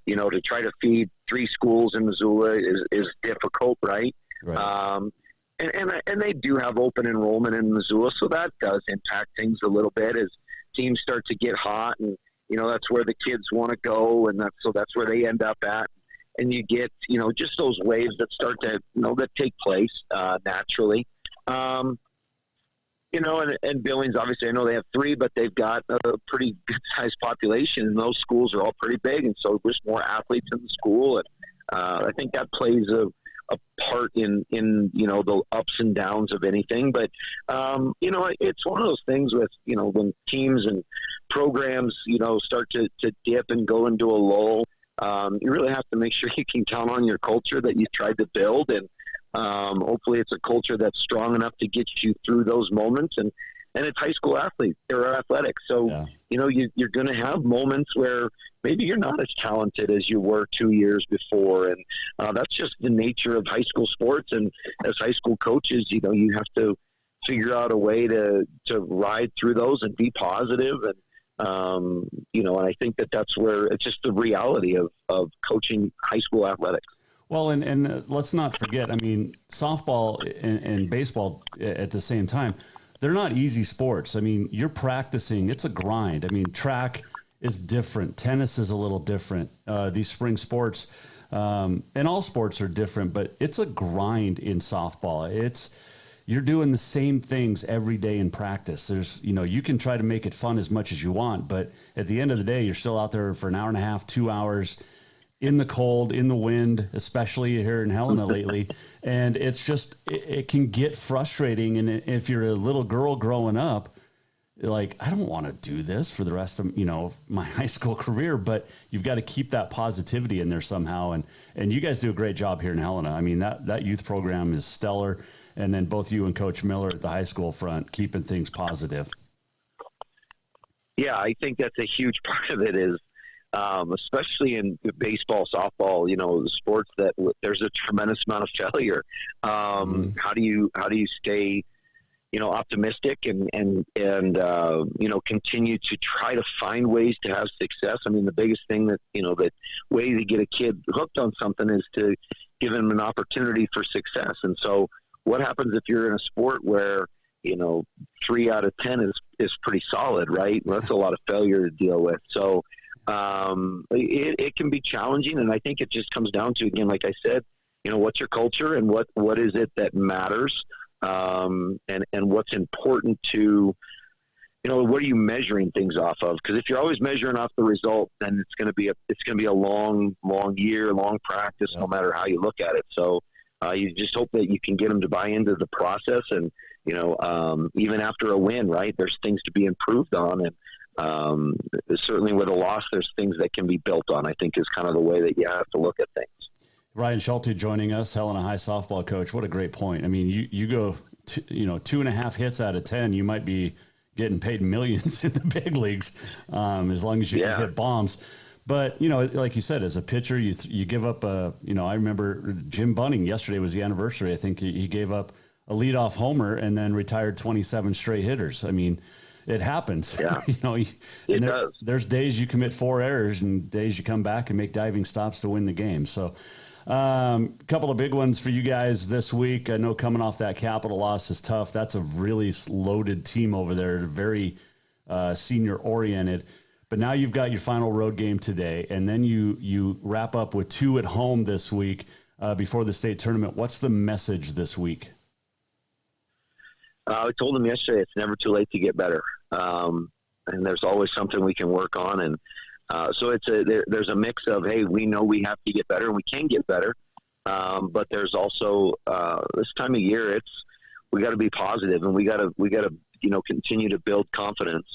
You know, to try to feed 3 schools in Missoula is difficult, right? And they do have open enrollment in Missoula, so that does impact things a little bit as teams start to get hot, and you know that's where the kids want to go, and that's where they end up at. And you get, you know, just those waves that start to, you know, that take place naturally. You know, and Billings, obviously, I know they have 3, but they've got a pretty good-sized population, and those schools are all pretty big, and so there's more athletes in the school, and I think that plays a part in you know, the ups and downs of anything. But you know, it's one of those things with, you know, when teams and programs, you know, start to dip and go into a lull, you really have to make sure you can count on your culture that you've tried to build, and hopefully it's a culture that's strong enough to get you through those moments. And it's high school athletes or athletics. So, you know, you're going to have moments where maybe you're not as talented as you were 2 years before. And that's just the nature of high school sports. And as high school coaches, you know, you have to figure out a way to ride through those and be positive. And, you know, and I think that's where it's just the reality of coaching high school athletics. Well, and let's not forget, I mean, softball and baseball at the same time, they're not easy sports. I mean, you're practicing. It's a grind. I mean, track is different. Tennis is a little different. These spring sports, and all sports are different, but it's a grind in softball. You're doing the same things every day in practice. There's, you know, you can try to make it fun as much as you want, but at the end of the day, you're still out there for an hour and a half, 2 hours, in the cold, in the wind, especially here in Helena lately. And it's just, it can get frustrating. And if you're a little girl growing up, like, I don't want to do this for the rest of, you know, my high school career, but you've got to keep that positivity in there somehow. And you guys do a great job here in Helena. I mean, that youth program is stellar. And then both you and Coach Miller at the high school front, keeping things positive. Yeah, I think that's a huge part of it is, especially in baseball, softball, you know, the sports that there's a tremendous amount of failure. How do you stay, you know, optimistic and you know, continue to try to find ways to have success? I mean, the biggest thing that, you know, that way to get a kid hooked on something is to give him an opportunity for success. And so what happens if you're in a sport where, you know, 3 out of 10 is pretty solid, right? Well, that's a lot of failure to deal with. So, it can be challenging, and I think it just comes down to, again, like I said, you know, what's your culture and what is it that matters, and what's important to, you know, what are you measuring things off of? Because if you're always measuring off the result, then it's going to be a long year, long practice, no matter how you look at it. So you just hope that you can get them to buy into the process, and you know, even after a win, right? There's things to be improved on, and certainly with a loss, there's things that can be built on, I think, is kind of the way that you have to look at things. Ryan Schulte joining us, Helena High softball coach. What a great point. I mean, you go, you know, 2.5 hits out of 10, you might be getting paid millions in the big leagues, as long as you can hit bombs. But, you know, like you said, as a pitcher, you give up you know, I remember Jim Bunning, yesterday was the anniversary. I think he gave up a leadoff homer and then retired 27 straight hitters. I mean, it happens. Yeah. You know, there's days you commit 4 errors and days you come back and make diving stops to win the game. So, Couple of big ones for you guys this week. I know coming off that Capital loss is tough. That's a really loaded team over there, very senior oriented. But now you've got your final road game today, and then you wrap up with 2 at home this week before the state tournament. What's the message this week? I told them yesterday it's never too late to get better, and there's always something we can work on. And so there's a mix of, hey, we know we have to get better and we can get better, but there's also this time of year we got to be positive and we got to continue to build confidence.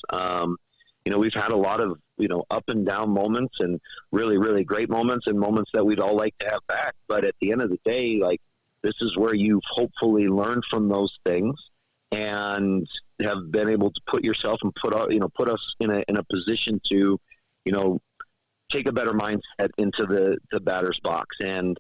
We've had a lot of up and down moments and really, really great moments and moments that we'd all like to have back. But at the end of the day, like, this is where you've hopefully learned from those things and have been able to put yourself and put us in a position to, take a better mindset into the batter's box and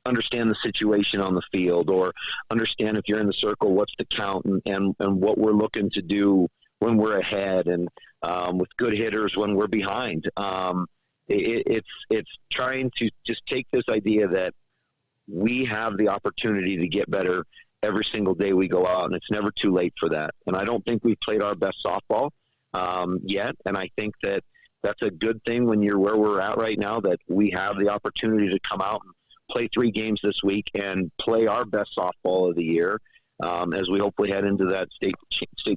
understand the situation on the field, or understand if you're in the circle, what's the count and what we're looking to do when we're ahead, and with good hitters when we're behind. It's trying to just take this idea that we have the opportunity to get better every single day we go out, and it's never too late for that. And I don't think we've played our best softball yet, and I think that's a good thing when you're where we're at right now, that we have the opportunity to come out and play 3 games this week and play our best softball of the year as we hopefully head into that state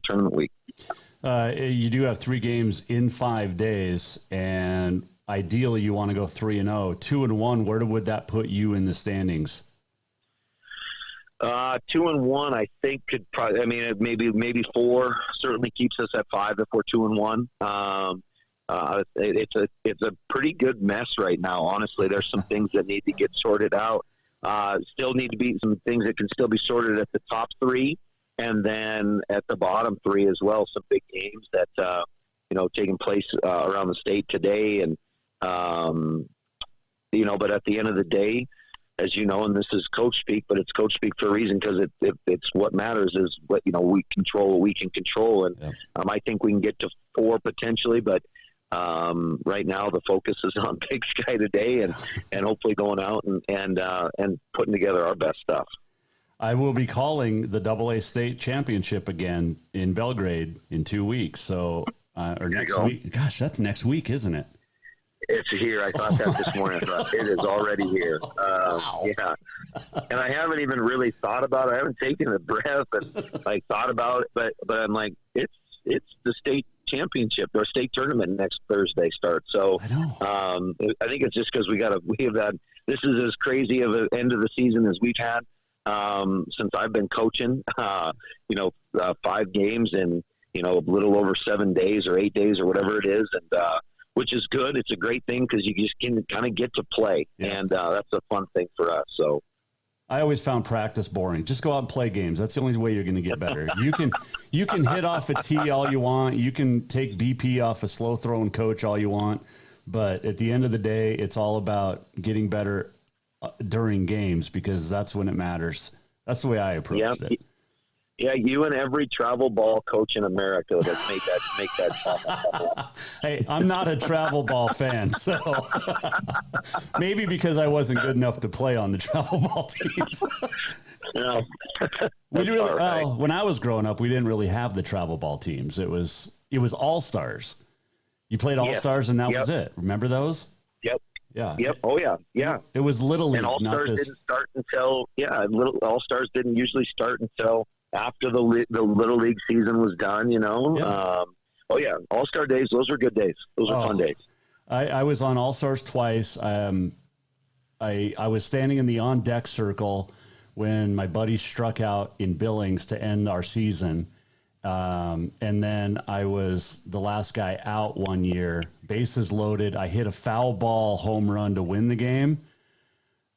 tournament week. You do have 3 games in 5 days, and ideally you want to go 3-0. 2-1, where would that put you in the standings? 2-1, I think could probably, maybe 4 certainly keeps us at 5 if we're 2-1. It's a pretty good mess right now. Honestly, there's some things that need to get sorted out. Still need to be some things that can still be sorted at the top 3, and then at the bottom 3 as well. Some big games that taking place around the state today, and but at the end of the day, as you know, and this is coach speak, but it's coach speak for a reason, because it's what matters is what we control what we can control, and I think we can get to 4 potentially, but right now the focus is on Big Sky today, and hopefully going out and putting together our best stuff. I will be calling the AA state championship again in Belgrade in 2 weeks. So, or next week. Gosh, that's next week, isn't it? It's here. I thought that this morning. I thought it is already here. Wow. Yeah. And I haven't even really thought about it. I haven't taken a breath and thought about it, but I'm like, it's the state championship or state tournament next Thursday starts. So I think it's just because we have that. This is as crazy of an end of the season as we've had since I've been coaching. 5 games in a little over 7 days or 8 days or whatever it is, and which is good. It's a great thing because you just can kind of get to play, and that's a fun thing for us. So I always found practice boring. Just go out and play games. That's the only way you're going to get better. You can hit off a tee all you want. You can take BP off a slow throwing coach all you want. But at the end of the day, it's all about getting better during games, because that's when it matters. That's the way I approach it. Yeah, you and every travel ball coach in America that make that comment. Hey, I'm not a travel ball fan, so maybe because I wasn't good enough to play on the travel ball teams. No. When I was growing up, we didn't really have the travel ball teams. It was All-Stars. You played All-Stars, and that was it. Remember those? Yep. Yeah. Yep. Oh yeah. Yeah. It was Little League. And All-Stars didn't start until All-Stars didn't usually start until after the Little League season was done, Yeah. All-Star days, those were good days. Those were fun days. I was on All-Stars twice. I was standing in the on-deck circle when my buddy struck out in Billings to end our season. And then I was the last guy out one year, bases loaded. I hit a foul ball home run to win the game.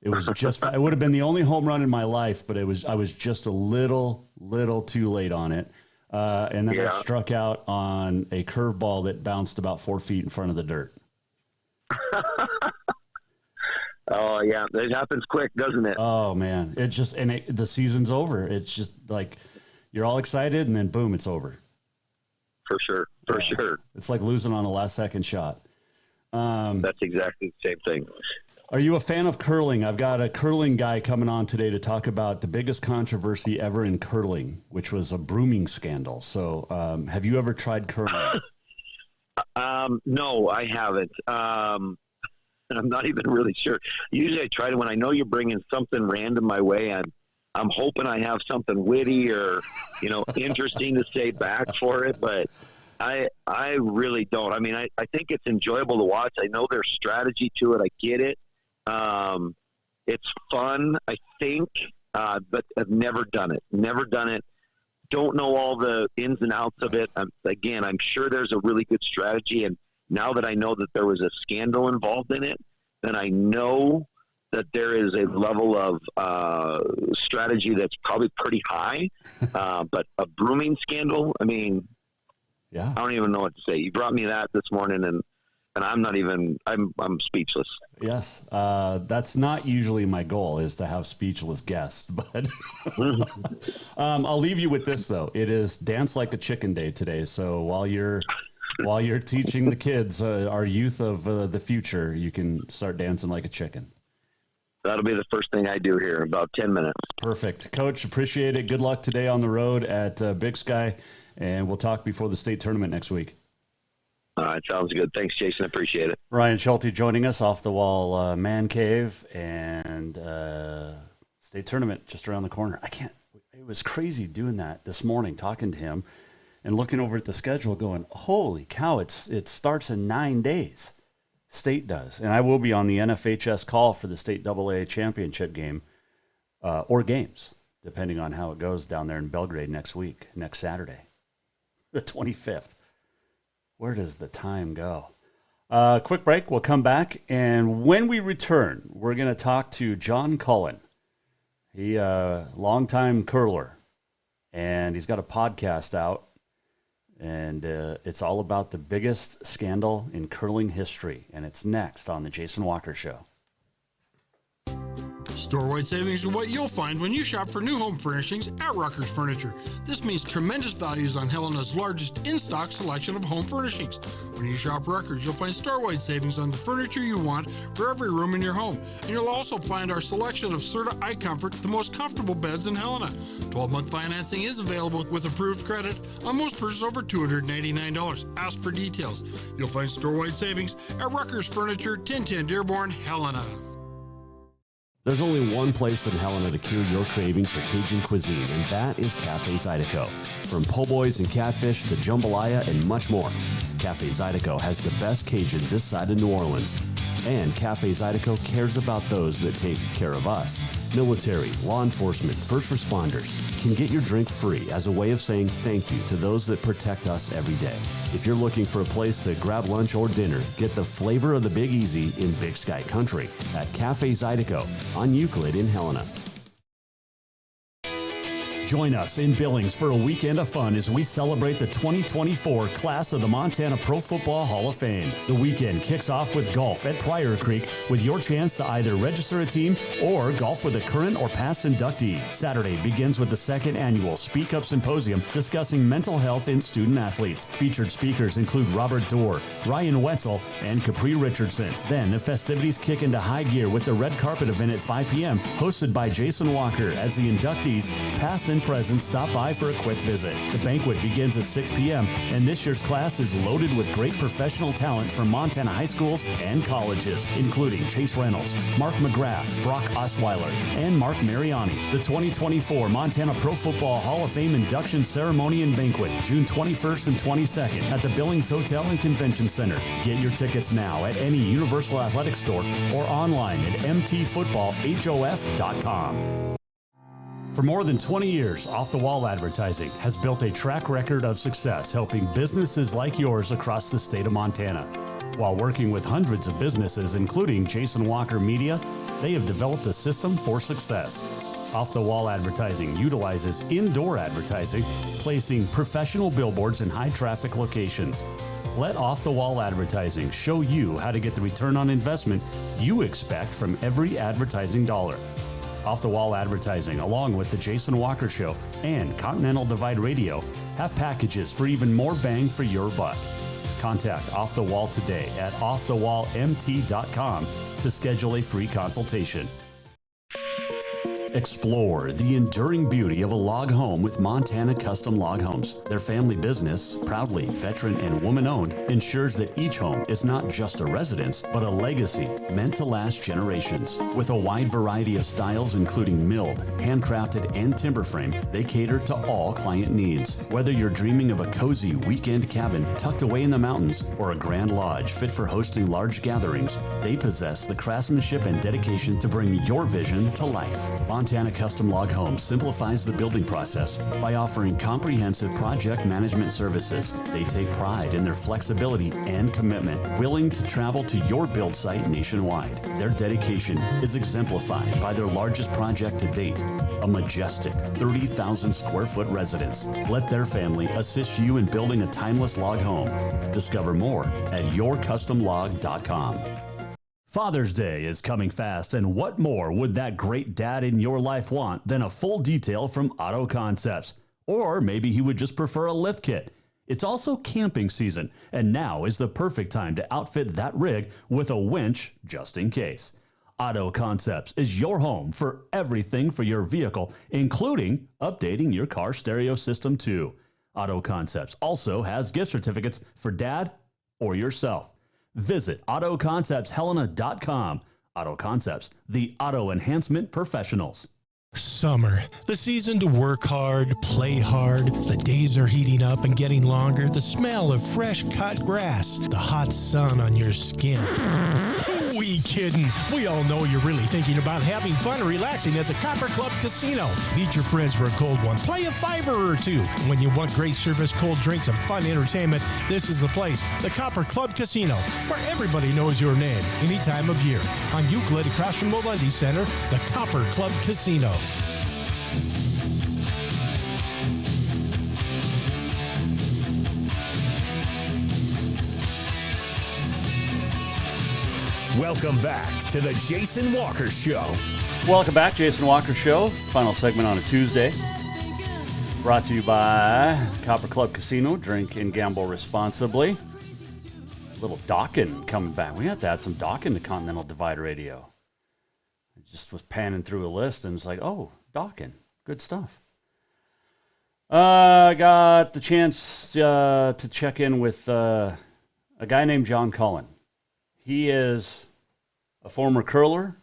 It was just, it would have been the only home run in my life, but I was just a little too late on it. And then I struck out on a curveball that bounced about 4 feet in front of the dirt. Oh yeah. It happens quick, doesn't it? Oh man. It just, the season's over. It's just like, you're all excited and then boom, it's over. For sure. For sure. It's like losing on a last second shot. That's exactly the same thing. Are you a fan of curling? I've got a curling guy coming on today to talk about the biggest controversy ever in curling, which was a brooming scandal. So have you ever tried curling? No, I haven't. And I'm not even really sure. Usually I try to, when I know you're bringing something random my way, I'm hoping I have something witty or, interesting to say back for it, but I really don't. I mean, I think it's enjoyable to watch. I know there's strategy to it. I get it. It's fun, I think, but I've never done it. Don't know all the ins and outs of it. I'm sure there's a really good strategy. And now that I know that there was a scandal involved in it, then I know that there is a level of strategy that's probably pretty high. But a brooming scandal, I mean, yeah, I don't even know what to say. You brought me that this morning, and I'm not even, I'm speechless. Yes. That's not usually my goal, is to have speechless guests, but I'll leave you with this though. It is Dance Like a Chicken Day today. So while you're teaching the kids, our youth of the future, you can start dancing like a chicken. That'll be the first thing I do here in about 10 minutes. Perfect. Coach, appreciate it. Good luck today on the road at Big Sky, and we'll talk before the state tournament next week. All right, sounds good. Thanks, Jason. Appreciate it. Ryan Schulte joining us, Off the Wall Mancave, and state tournament just around the corner. It was crazy doing that this morning, talking to him and looking over at the schedule going, holy cow, it starts in 9 days. State does. And I will be on the NFHS call for the state AA championship game or games, depending on how it goes down there in Belgrade next Saturday, the 25th. Where does the time go? Quick break. We'll come back. And when we return, we're going to talk to John Cullen. He longtime curler, and he's got a podcast out. And it's all about the biggest scandal in curling history. And it's next on the Jason Walker Show. Store-wide savings are what you'll find when you shop for new home furnishings at Rucker's Furniture. This means tremendous values on Helena's largest in-stock selection of home furnishings. When you shop Rucker's, you'll find store-wide savings on the furniture you want for every room in your home. And you'll also find our selection of Serta iComfort, the most comfortable beds in Helena. 12-month financing is available with approved credit on most purchases over $299. Ask for details. You'll find store-wide savings at Rucker's Furniture, 1010 Dearborn, Helena. There's only one place in Helena to cure your craving for Cajun cuisine, and that is Cafe Zydeco. From po' boys and catfish to jambalaya and much more, Cafe Zydeco has the best Cajun this side of New Orleans. And Cafe Zydeco cares about those that take care of us. Military, law enforcement, first responders can get your drink free as a way of saying thank you to those that protect us every day. If you're looking for a place to grab lunch or dinner, get the flavor of the Big Easy in Big Sky Country at Cafe Zydeco on Euclid in Helena. Join us in Billings for a weekend of fun as we celebrate the 2024 class of the Montana Pro Football Hall of Fame. The weekend kicks off with golf at Pryor Creek with your chance to either register a team or golf with a current or past inductee. Saturday begins with the second annual Speak Up Symposium discussing mental health in student athletes. Featured speakers include Robert Dorr, Ryan Wetzel, and Capri Richardson. Then the festivities kick into high gear with the red carpet event at 5 p.m. hosted by Jason Walker as the inductees, past and present, stop by for a quick visit. The banquet begins at 6 p.m. and this year's class is loaded with great professional talent from Montana high schools and colleges, including Chase Reynolds, Mark McGrath, Brock Osweiler, and Mark Mariani. The 2024 Montana Pro Football Hall of Fame induction ceremony and banquet, June 21st and 22nd at the Billings Hotel and Convention Center. Get your tickets now at any Universal Athletic store or online at mtfootballhof.com. For more than 20 years, Off the Wall Advertising has built a track record of success helping businesses like yours across the state of Montana. While working with hundreds of businesses, including Jason Walker Media, they have developed a system for success. Off the Wall Advertising utilizes indoor advertising, placing professional billboards in high traffic locations. Let Off the Wall Advertising show you how to get the return on investment you expect from every advertising dollar. Off the Wall Advertising, along with the Jason Walker Show and Continental Divide Radio, have packages for even more bang for your buck. Contact Off the Wall today at offthewallmt.com to schedule a free consultation. Explore the enduring beauty of a log home with Montana Custom Log Homes. Their family business, proudly veteran and woman-owned, ensures that each home is not just a residence, but a legacy meant to last generations. With a wide variety of styles, including milled, handcrafted, and timber frame, they cater to all client needs. Whether you're dreaming of a cozy weekend cabin tucked away in the mountains or a grand lodge fit for hosting large gatherings, they possess the craftsmanship and dedication to bring your vision to life. Montana Custom Log Homes simplifies the building process by offering comprehensive project management services. They take pride in their flexibility and commitment, willing to travel to your build site nationwide. Their dedication is exemplified by their largest project to date, a majestic 30,000 square foot residence. Let their family assist you in building a timeless log home. Discover more at yourcustomlog.com. Father's Day is coming fast, and what more would that great dad in your life want than a full detail from Auto Concepts? Or maybe he would just prefer a lift kit. It's also camping season, and now is the perfect time to outfit that rig with a winch just in case. Auto Concepts is your home for everything for your vehicle, including updating your car stereo system too. Auto Concepts also has gift certificates for dad or yourself. Visit AutoConceptsHelena.com. Auto Concepts, the auto enhancement professionals. Summer, the season to work hard, play hard. The days are heating up and getting longer. The smell of fresh cut grass, the hot sun on your skin. Who we kidding? We all know you're really thinking about having fun and relaxing at the Copper Club Casino. Meet your friends for a cold one. Play a $5 or two. When you want great service, cold drinks, and fun entertainment, this is the place. The Copper Club Casino, where everybody knows your name any time of year. On Euclid, across from the Lundy Center, the Copper Club Casino. Welcome back to the Jason Walker Show. Welcome back, Jason Walker Show. Final segment on a Tuesday. Brought to you by Copper Club Casino. Drink and gamble responsibly. A little Dawkin coming back. We have to add some Dawkin to Continental Divide Radio. I just was panning through a list and it's like, oh, Dawkin. Good stuff. I got the chance to check in with a guy named John Cullen. He is a former curler.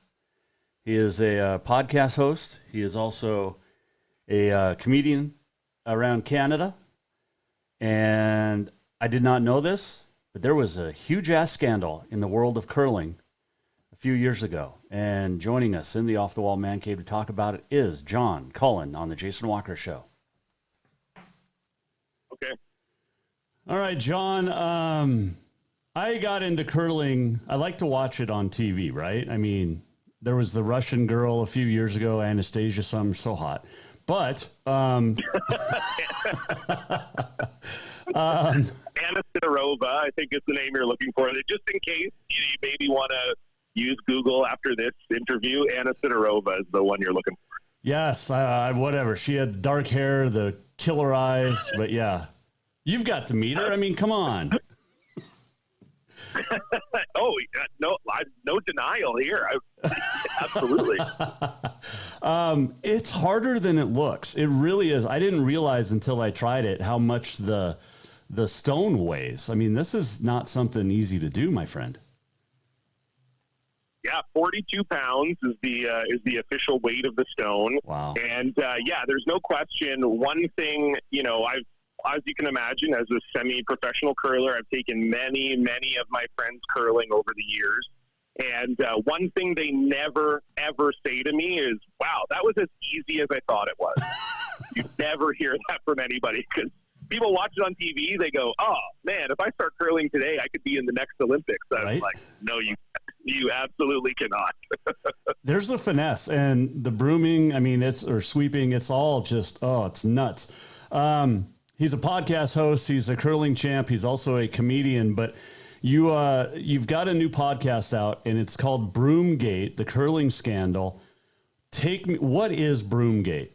He is a podcast host. He is also a comedian around Canada. And I did not know this, but there was a huge-ass scandal in the world of curling a few years ago. And joining us in the Off the Wall Mancave to talk about it is John Cullen on the Jason Walker Show. Okay. All right, John. I got into curling. I like to watch it on TV, right? I mean, there was the Russian girl a few years ago, Anastasia, something so hot. But Anna Sidorova, I think is the name you're looking for. Just in case you maybe want to use Google after this interview, Anna Sidorova is the one you're looking for. Yes, whatever. She had dark hair, the killer eyes, but yeah. You've got to meet her. I mean, come on. Oh, no denial here. Absolutely. It's harder than it looks. It really is. I didn't realize until I tried it how much the stone weighs. I mean, this is not something easy to do, my friend. Yeah, 42 pounds is the official weight of the stone. Wow. And there's no question. One thing, as you can imagine, as a semi-professional curler, I've taken many of my friends curling over the years. And one thing they never, ever say to me is, wow, that was as easy as I thought it was. You never hear that from anybody because people watch it on TV. They go, oh, man, if I start curling today, I could be in the next Olympics. I was like, no, you absolutely cannot. There's the finesse and the brooming. I mean, sweeping. It's all just, it's nuts. He's a podcast host. He's a curling champ. He's also a comedian. But you've got a new podcast out, and it's called Broomgate: The Curling Scandal. What is Broomgate?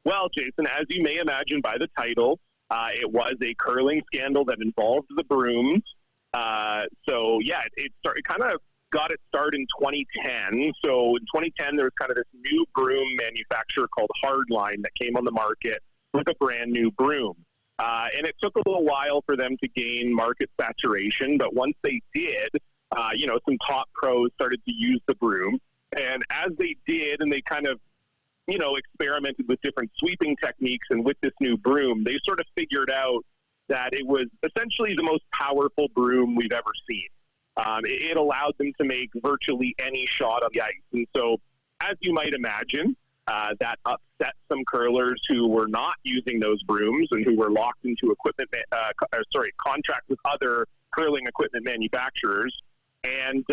Well, Jason, as you may imagine by the title, It was a curling scandal that involved the brooms. So yeah, it kind of got its start in 2010. So in 2010, there was kind of this new broom manufacturer called Hardline that came on the market with a brand new broom. And it took a little while for them to gain market saturation, but once they did, some top pros started to use the broom. And as they did, and they kind of, experimented with different sweeping techniques, and with this new broom, they sort of figured out that it was essentially the most powerful broom we've ever seen. It allowed them to make virtually any shot on the ice. And so, as you might imagine, that upset some curlers who were not using those brooms and who were locked into contract with other curling equipment manufacturers. And,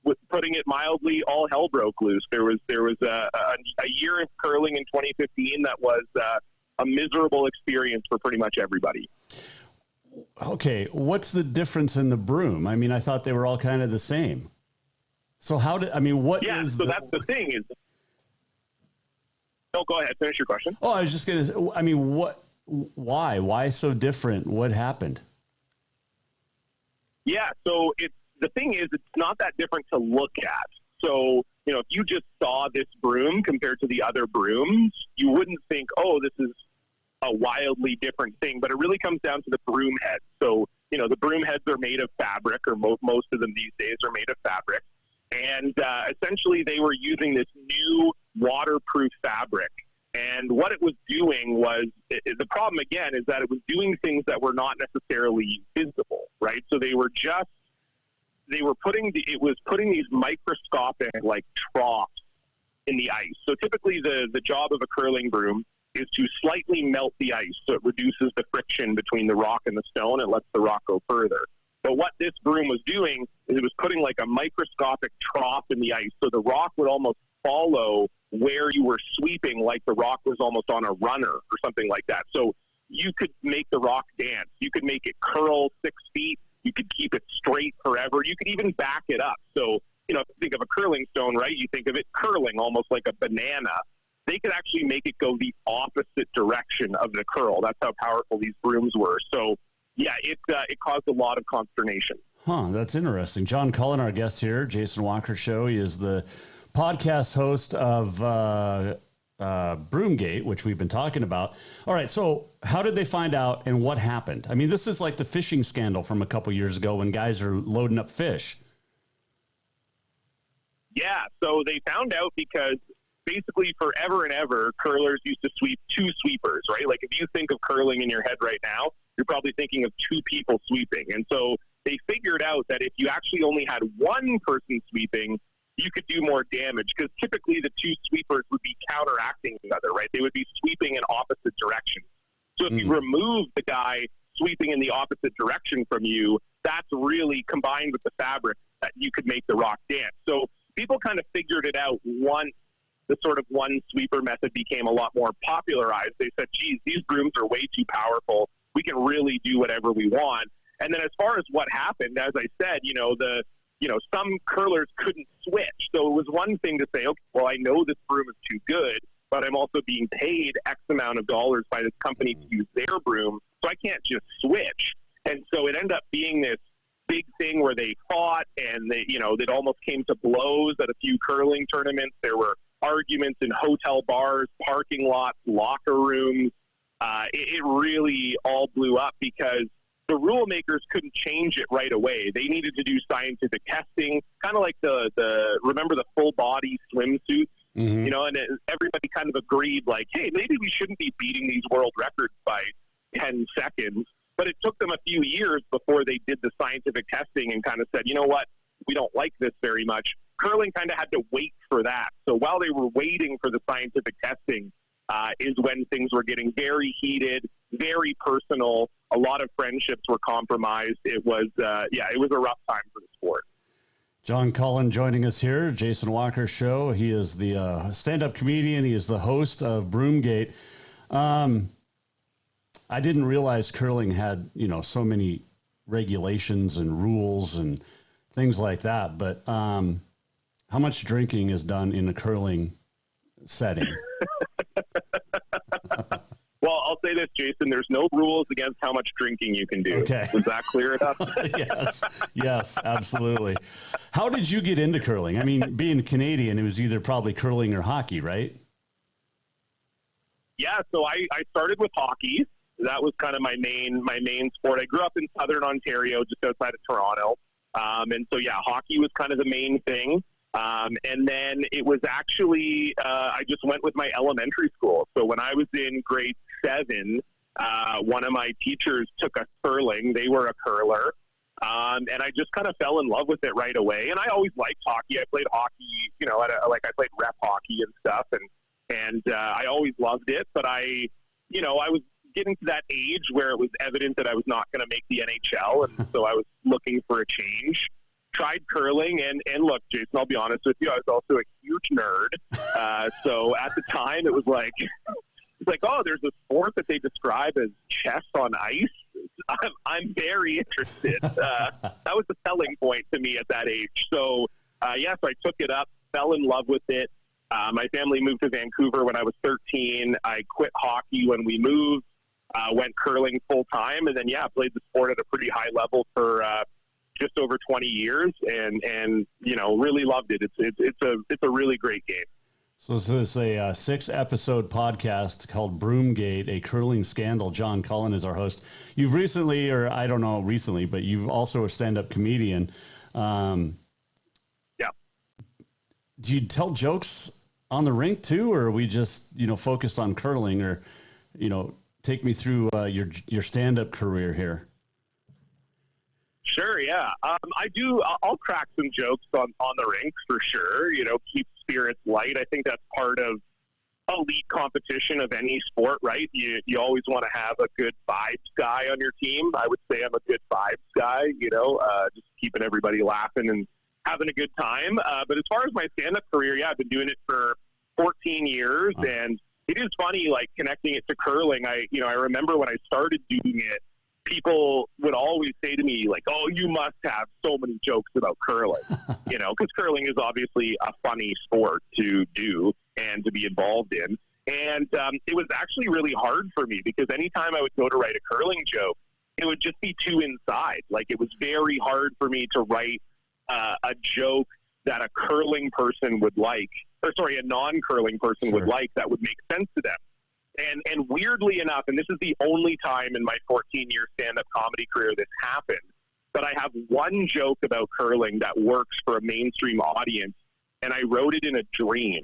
with putting it mildly, all hell broke loose. There was a year of curling in 2015 that was a miserable experience for pretty much everybody. Okay, what's the difference in the broom? I mean, I thought they were all kind of the same. So that's the thing is... No, go ahead. Finish your question. Oh, I was just going to... I mean, why? Why so different? What happened? Yeah, so the thing is, it's not that different to look at. So, if you just saw this broom compared to the other brooms, you wouldn't think, oh, this is a wildly different thing. But it really comes down to the broom heads. So, the broom heads are made of fabric, or most of them these days are made of fabric. And essentially, they were using this new waterproof fabric. And what it was doing was, the problem again is that it was doing things that were not necessarily visible, right? So it was putting these microscopic troughs in the ice. So typically the job of a curling broom is to slightly melt the ice so it reduces the friction between the rock and the stone and lets the rock go further. But what this broom was doing is it was putting like a microscopic trough in the ice, so the rock would almost follow where you were sweeping, like the rock was almost on a runner or something like that. So you could make the rock dance. You could make it curl 6 feet. You could keep it straight forever. You could even back it up. So, if you think of a curling stone, right, you think of it curling almost like a banana. They could actually make it go the opposite direction of the curl. That's how powerful these brooms were. So, yeah, it caused a lot of consternation. Huh, that's interesting. John Cullen, our guest here, Jason Walker Show. He is the podcast host of Broomgate, which we've been talking about. All right, so how did they find out and what happened? I mean, this is like the fishing scandal from a couple years ago when guys are loading up fish. Yeah, so they found out because basically forever and ever, curlers used to sweep two sweepers, right? Like if you think of curling in your head right now, you're probably thinking of two people sweeping. And so they figured out that if you actually only had one person sweeping, you could do more damage, because typically the two sweepers would be counteracting each other, right? They would be sweeping in opposite directions. So if you remove the guy sweeping in the opposite direction from you, that's really combined with the fabric that you could make the rock dance. So people kind of figured it out once the sort of one sweeper method became a lot more popularized. They said, geez, these brooms are way too powerful. We can really do whatever we want. And then as far as what happened, as I said, some curlers couldn't switch. So it was one thing to say, okay, well, I know this broom is too good, but I'm also being paid X amount of dollars by this company to use their broom, so I can't just switch. And so it ended up being this big thing where they fought, and it almost came to blows at a few curling tournaments. There were arguments in hotel bars, parking lots, locker rooms. It really all blew up because the rule makers couldn't change it right away. They needed to do scientific testing, kind of like remember the full body swimsuits, and everybody kind of agreed like, hey, maybe we shouldn't be beating these world records by 10 seconds. But it took them a few years before they did the scientific testing and kind of said, you know what, we don't like this very much. Curling kind of had to wait for that. So while they were waiting for the scientific testing is when things were getting very heated, very personal. A lot of friendships were compromised. It was a rough time for the sport. John Cullen joining us here, Jason Walker Show. He is the stand-up comedian. He is the host of Broomgate. I didn't realize curling had, so many regulations and rules and things like that. But how much drinking is done in a curling setting? Well, I'll say this, Jason. There's no rules against how much drinking you can do. Okay. Was that clear enough? Yes, absolutely. How did you get into curling? I mean, being Canadian, it was either probably curling or hockey, right? Yeah, so I started with hockey. That was kind of my main sport. I grew up in Southern Ontario, just outside of Toronto. And so, yeah, hockey was kind of the main thing. And then it was actually, I just went with my elementary school. So when I was in grade 7, one of my teachers took us curling. They were a curler. And I just kind of fell in love with it right away. And I always liked hockey. I played hockey, you know, I played rep hockey and stuff. And I always loved it. But I was getting to that age where it was evident that I was not going to make the NHL. And so I was looking for a change. Tried curling, and look, Jason, I'll be honest with you, I was also a huge nerd. So at the time, it was like, oh, there's a sport that they describe as chess on ice. I'm very interested. That was the selling point to me at that age. So, so I took it up, fell in love with it. My family moved to Vancouver when I was 13. I quit hockey when we moved, went curling full time, and then, played the sport at a pretty high level for just over 20 years, and really loved it. It's a really great game. So this is a 6-episode podcast called Broomgate, a curling scandal. John Cullen is our host. You've recently, or I don't know recently, but you've also a stand-up comedian. Do you tell jokes on the rink too, or are we just focused on curling? Or take me through your stand-up career here. Sure, yeah. I do. I'll crack some jokes on the rink for sure. Keep spirits light. I think that's part of elite competition of any sport, right? You always want to have a good vibes guy on your team. I would say I'm a good vibes guy. Just keeping everybody laughing and having a good time. But as far as my stand-up career, I've been doing it for 14 years, and it is funny, like connecting it to curling. I remember when I started doing it, people would always say to me, like, oh, you must have so many jokes about curling, because curling is obviously a funny sport to do and to be involved in. And it was actually really hard for me because anytime I would go to write a curling joke, it would just be too inside. Like, it was very hard for me to write a joke that a curling person would like, a non-curling person would like, that would make sense to them. And weirdly enough, and this is the only time in my 14-year stand-up comedy career this happened, but I have one joke about curling that works for a mainstream audience, and I wrote it in a dream,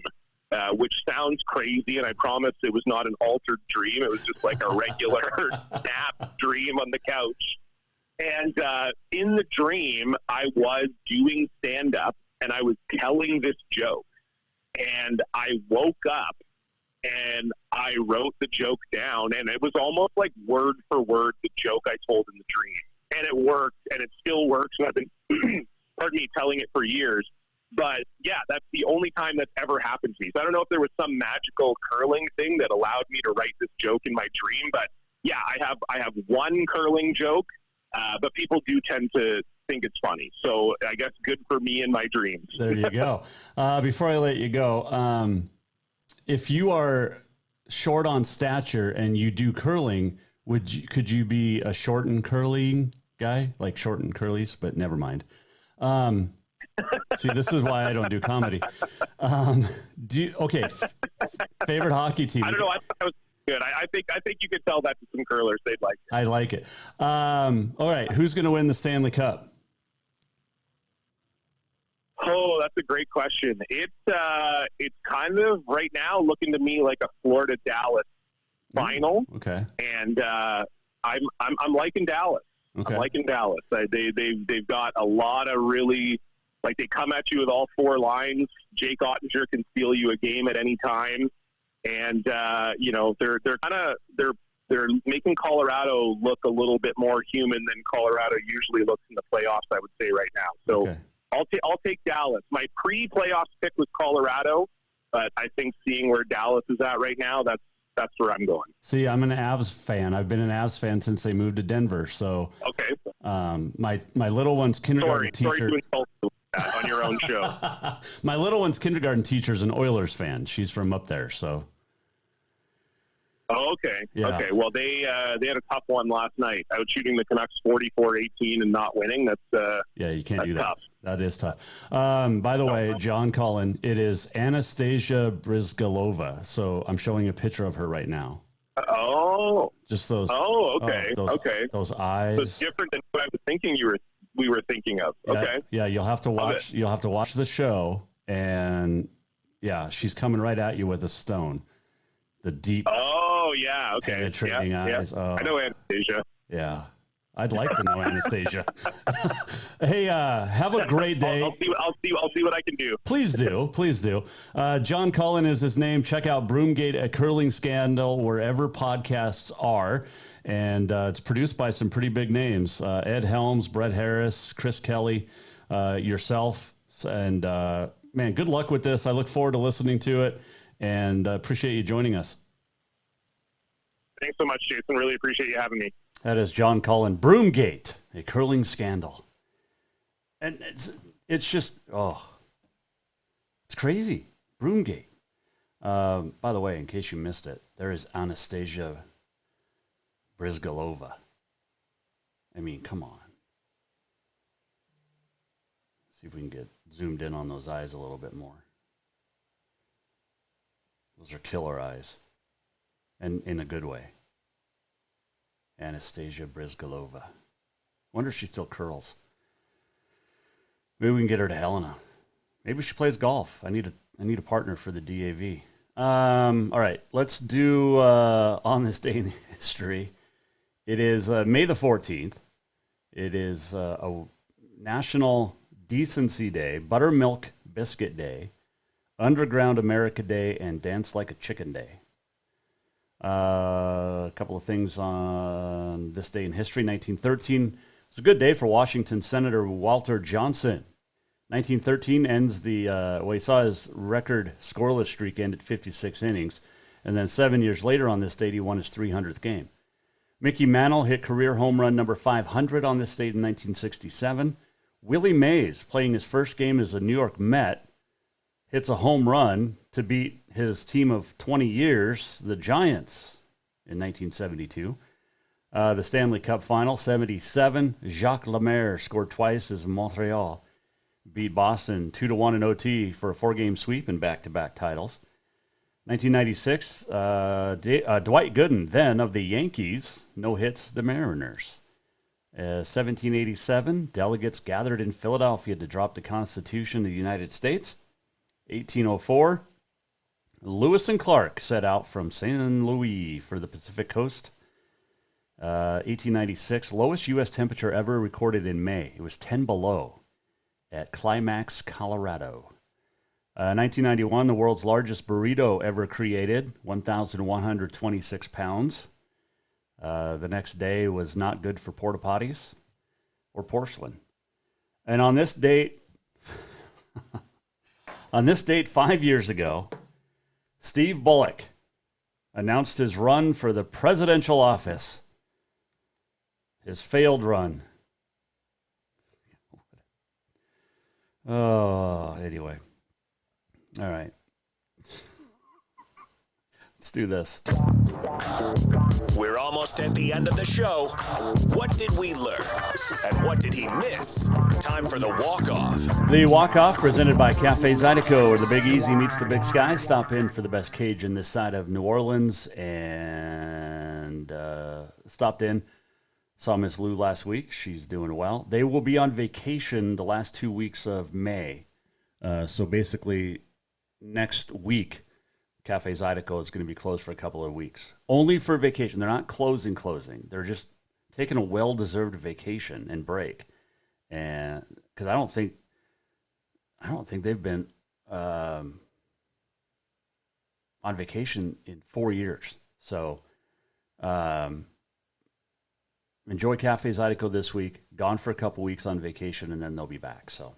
which sounds crazy, and I promise it was not an altered dream. It was just like a regular nap dream on the couch. And in the dream, I was doing stand-up, and I was telling this joke, and I woke up, and I wrote the joke down, and it was almost like word for word the joke I told in the dream. And it worked, and it still works, and I've been, telling it for years. But, that's the only time that's ever happened to me. So I don't know if there was some magical curling thing that allowed me to write this joke in my dream. But, I have one curling joke, but people do tend to think it's funny. So I guess good for me in my dreams. There you go. Before I let you go, if you are short on stature and you do curling, could you be a short and curly guy, like short and curlies? But never mind. See, this is why I don't do comedy. Favorite hockey team? I don't know. I thought that was good. I think you could tell that to some curlers. They'd like it. I like it. All right, who's going to win the Stanley Cup? Oh, that's a great question. It's kind of right now looking to me like a Florida-Dallas final. Okay. And I'm liking Dallas. Okay. I'm liking Dallas. They've got a lot of really, like, they come at you with all four lines. Jake Ottinger can steal you a game at any time, and they're making Colorado look a little bit more human than Colorado usually looks in the playoffs, I would say right now. So. Okay. I'll take Dallas. My pre-playoffs pick was Colorado, but I think seeing where Dallas is at right now, that's where I'm going. See, I'm an Avs fan. I've been an Avs fan since they moved to Denver. So, okay. My little one's kindergarten teacher. Sorry to insult you that on your own show. My little one's kindergarten teacher's an Oilers fan. She's from up there. So. Oh, okay. Yeah. Okay. Well, they had a tough one last night. Out shooting the Canucks 44-18 and not winning. That's you can't do that. Tough. That is tough. By the way, John Cullen, it is Anastasia Brizgalova. So I'm showing a picture of her right now. Oh. Just those. Oh, okay. Okay. Those eyes. So it's different than what I was thinking we were thinking of. Yeah, Okay. Yeah, you'll have to watch. You'll have to watch the show, and yeah, she's coming right at you with a stone. The deep. Oh yeah. Okay. Penetrating eyes. Yeah. I know Anastasia. Yeah. I'd like to know Anastasia. Hey, have a great day. I'll see what I can do. Please do. John Cullen is his name. Check out Broomgate, a curling scandal, wherever podcasts are. And it's produced by some pretty big names. Ed Helms, Brett Harris, Chris Kelley, yourself. And man, good luck with this. I look forward to listening to it and appreciate you joining us. Thanks so much, Jason. Really appreciate you having me. That is John Cullen. Broomgate, a curling scandal. And it's just, it's crazy. Broomgate. By the way, in case you missed it, there is Anastasia Brizgalova. I mean, come on. See if we can get zoomed in on those eyes a little bit more. Those are killer eyes. And in a good way. Anastasia Brizgalova. Wonder if she still curls. Maybe we can get her to Helena. Maybe she plays golf. I need a partner for the DAV. All right, let's do on this day in history. It is May the 14th. It is a National Decency Day, Buttermilk Biscuit Day, Underground America Day, and Dance Like a Chicken Day. A couple of things on this day in history. 1913 was a good day for Washington Senator Walter Johnson. 1913 ends he saw his record scoreless streak end at 56 innings. And then 7 years later on this date, he won his 300th game. Mickey Mantle hit career home run number 500 on this date in 1967. Willie Mays, playing his first game as a New York Met, hits a home run to beat his team of 20 years, the Giants, in 1972. The Stanley Cup Final, 77. Jacques Lemaire scored twice as Montreal beat Boston 2-1 in OT for a 4-game sweep and back-to-back titles. 1996, Dwight Gooden, then of the Yankees, no-hits the Mariners. 1787, delegates gathered in Philadelphia to drop the Constitution of the United States. 1804, Lewis and Clark set out from St. Louis for the Pacific Coast. 1896, lowest U.S. temperature ever recorded in May. It was 10 below at Climax, Colorado. 1991, the world's largest burrito ever created, 1,126 pounds. The next day was not good for porta potties or porcelain. And on this date... On this date 5 years ago, Steve Bullock announced his run for the presidential office. His failed run. Oh, anyway. All right. Let's do this. We're almost at the end of the show. What did we learn? And what did he miss? Time for the walk-off. The walk-off presented by Cafe Zydeco, where the Big Easy meets the Big Sky. Stop in for the best cage in this side of New Orleans. And stopped in. Saw Miss Lou last week. She's doing well. They will be on vacation the last 2 weeks of May. So basically, next week, Cafe Zydeco is going to be closed for a couple of weeks. Only for vacation. They're not closing. They're just taking a well-deserved vacation and break. And because I don't think they've been on vacation in 4 years. So enjoy Cafe Zydeco this week. Gone for a couple weeks on vacation, and then they'll be back. So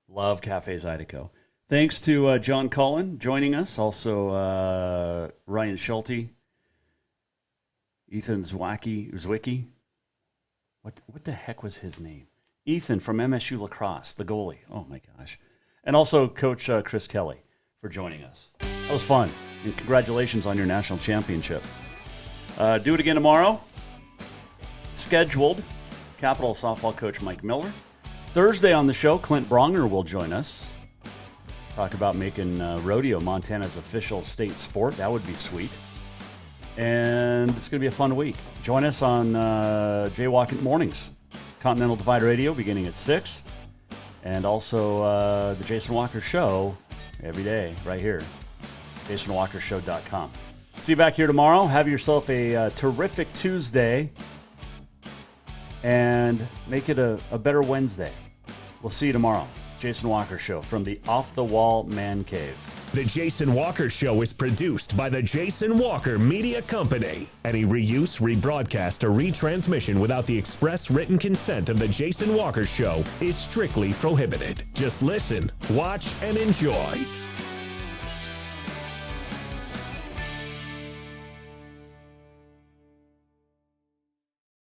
love Cafe Zydeco. Thanks to John Cullen joining us. Also, Ryan Schulte, Ethan Zwickey. What the heck was his name? Ethan from MSU Lacrosse, the goalie. Oh, my gosh. And also Coach Chris Kelley for joining us. That was fun. And congratulations on your national championship. Do it again tomorrow. Scheduled. Capital softball coach Mike Miller. Thursday on the show, Clint Bronger will join us. Talk about making rodeo Montana's official state sport. That would be sweet. And it's going to be a fun week. Join us on Jaywalking Mornings. Continental Divide Radio beginning at 6. And also the Jason Walker Show every day right here. JasonWalkerShow.com. See you back here tomorrow. Have yourself a terrific Tuesday. And make it a better Wednesday. We'll see you tomorrow. Jason Walker Show from the Off the Wall Mancave. The Jason Walker Show is produced by the Jason Walker Media Company. Any reuse, rebroadcast, or retransmission without the express written consent of the Jason Walker Show is strictly prohibited. Just listen, watch, and enjoy.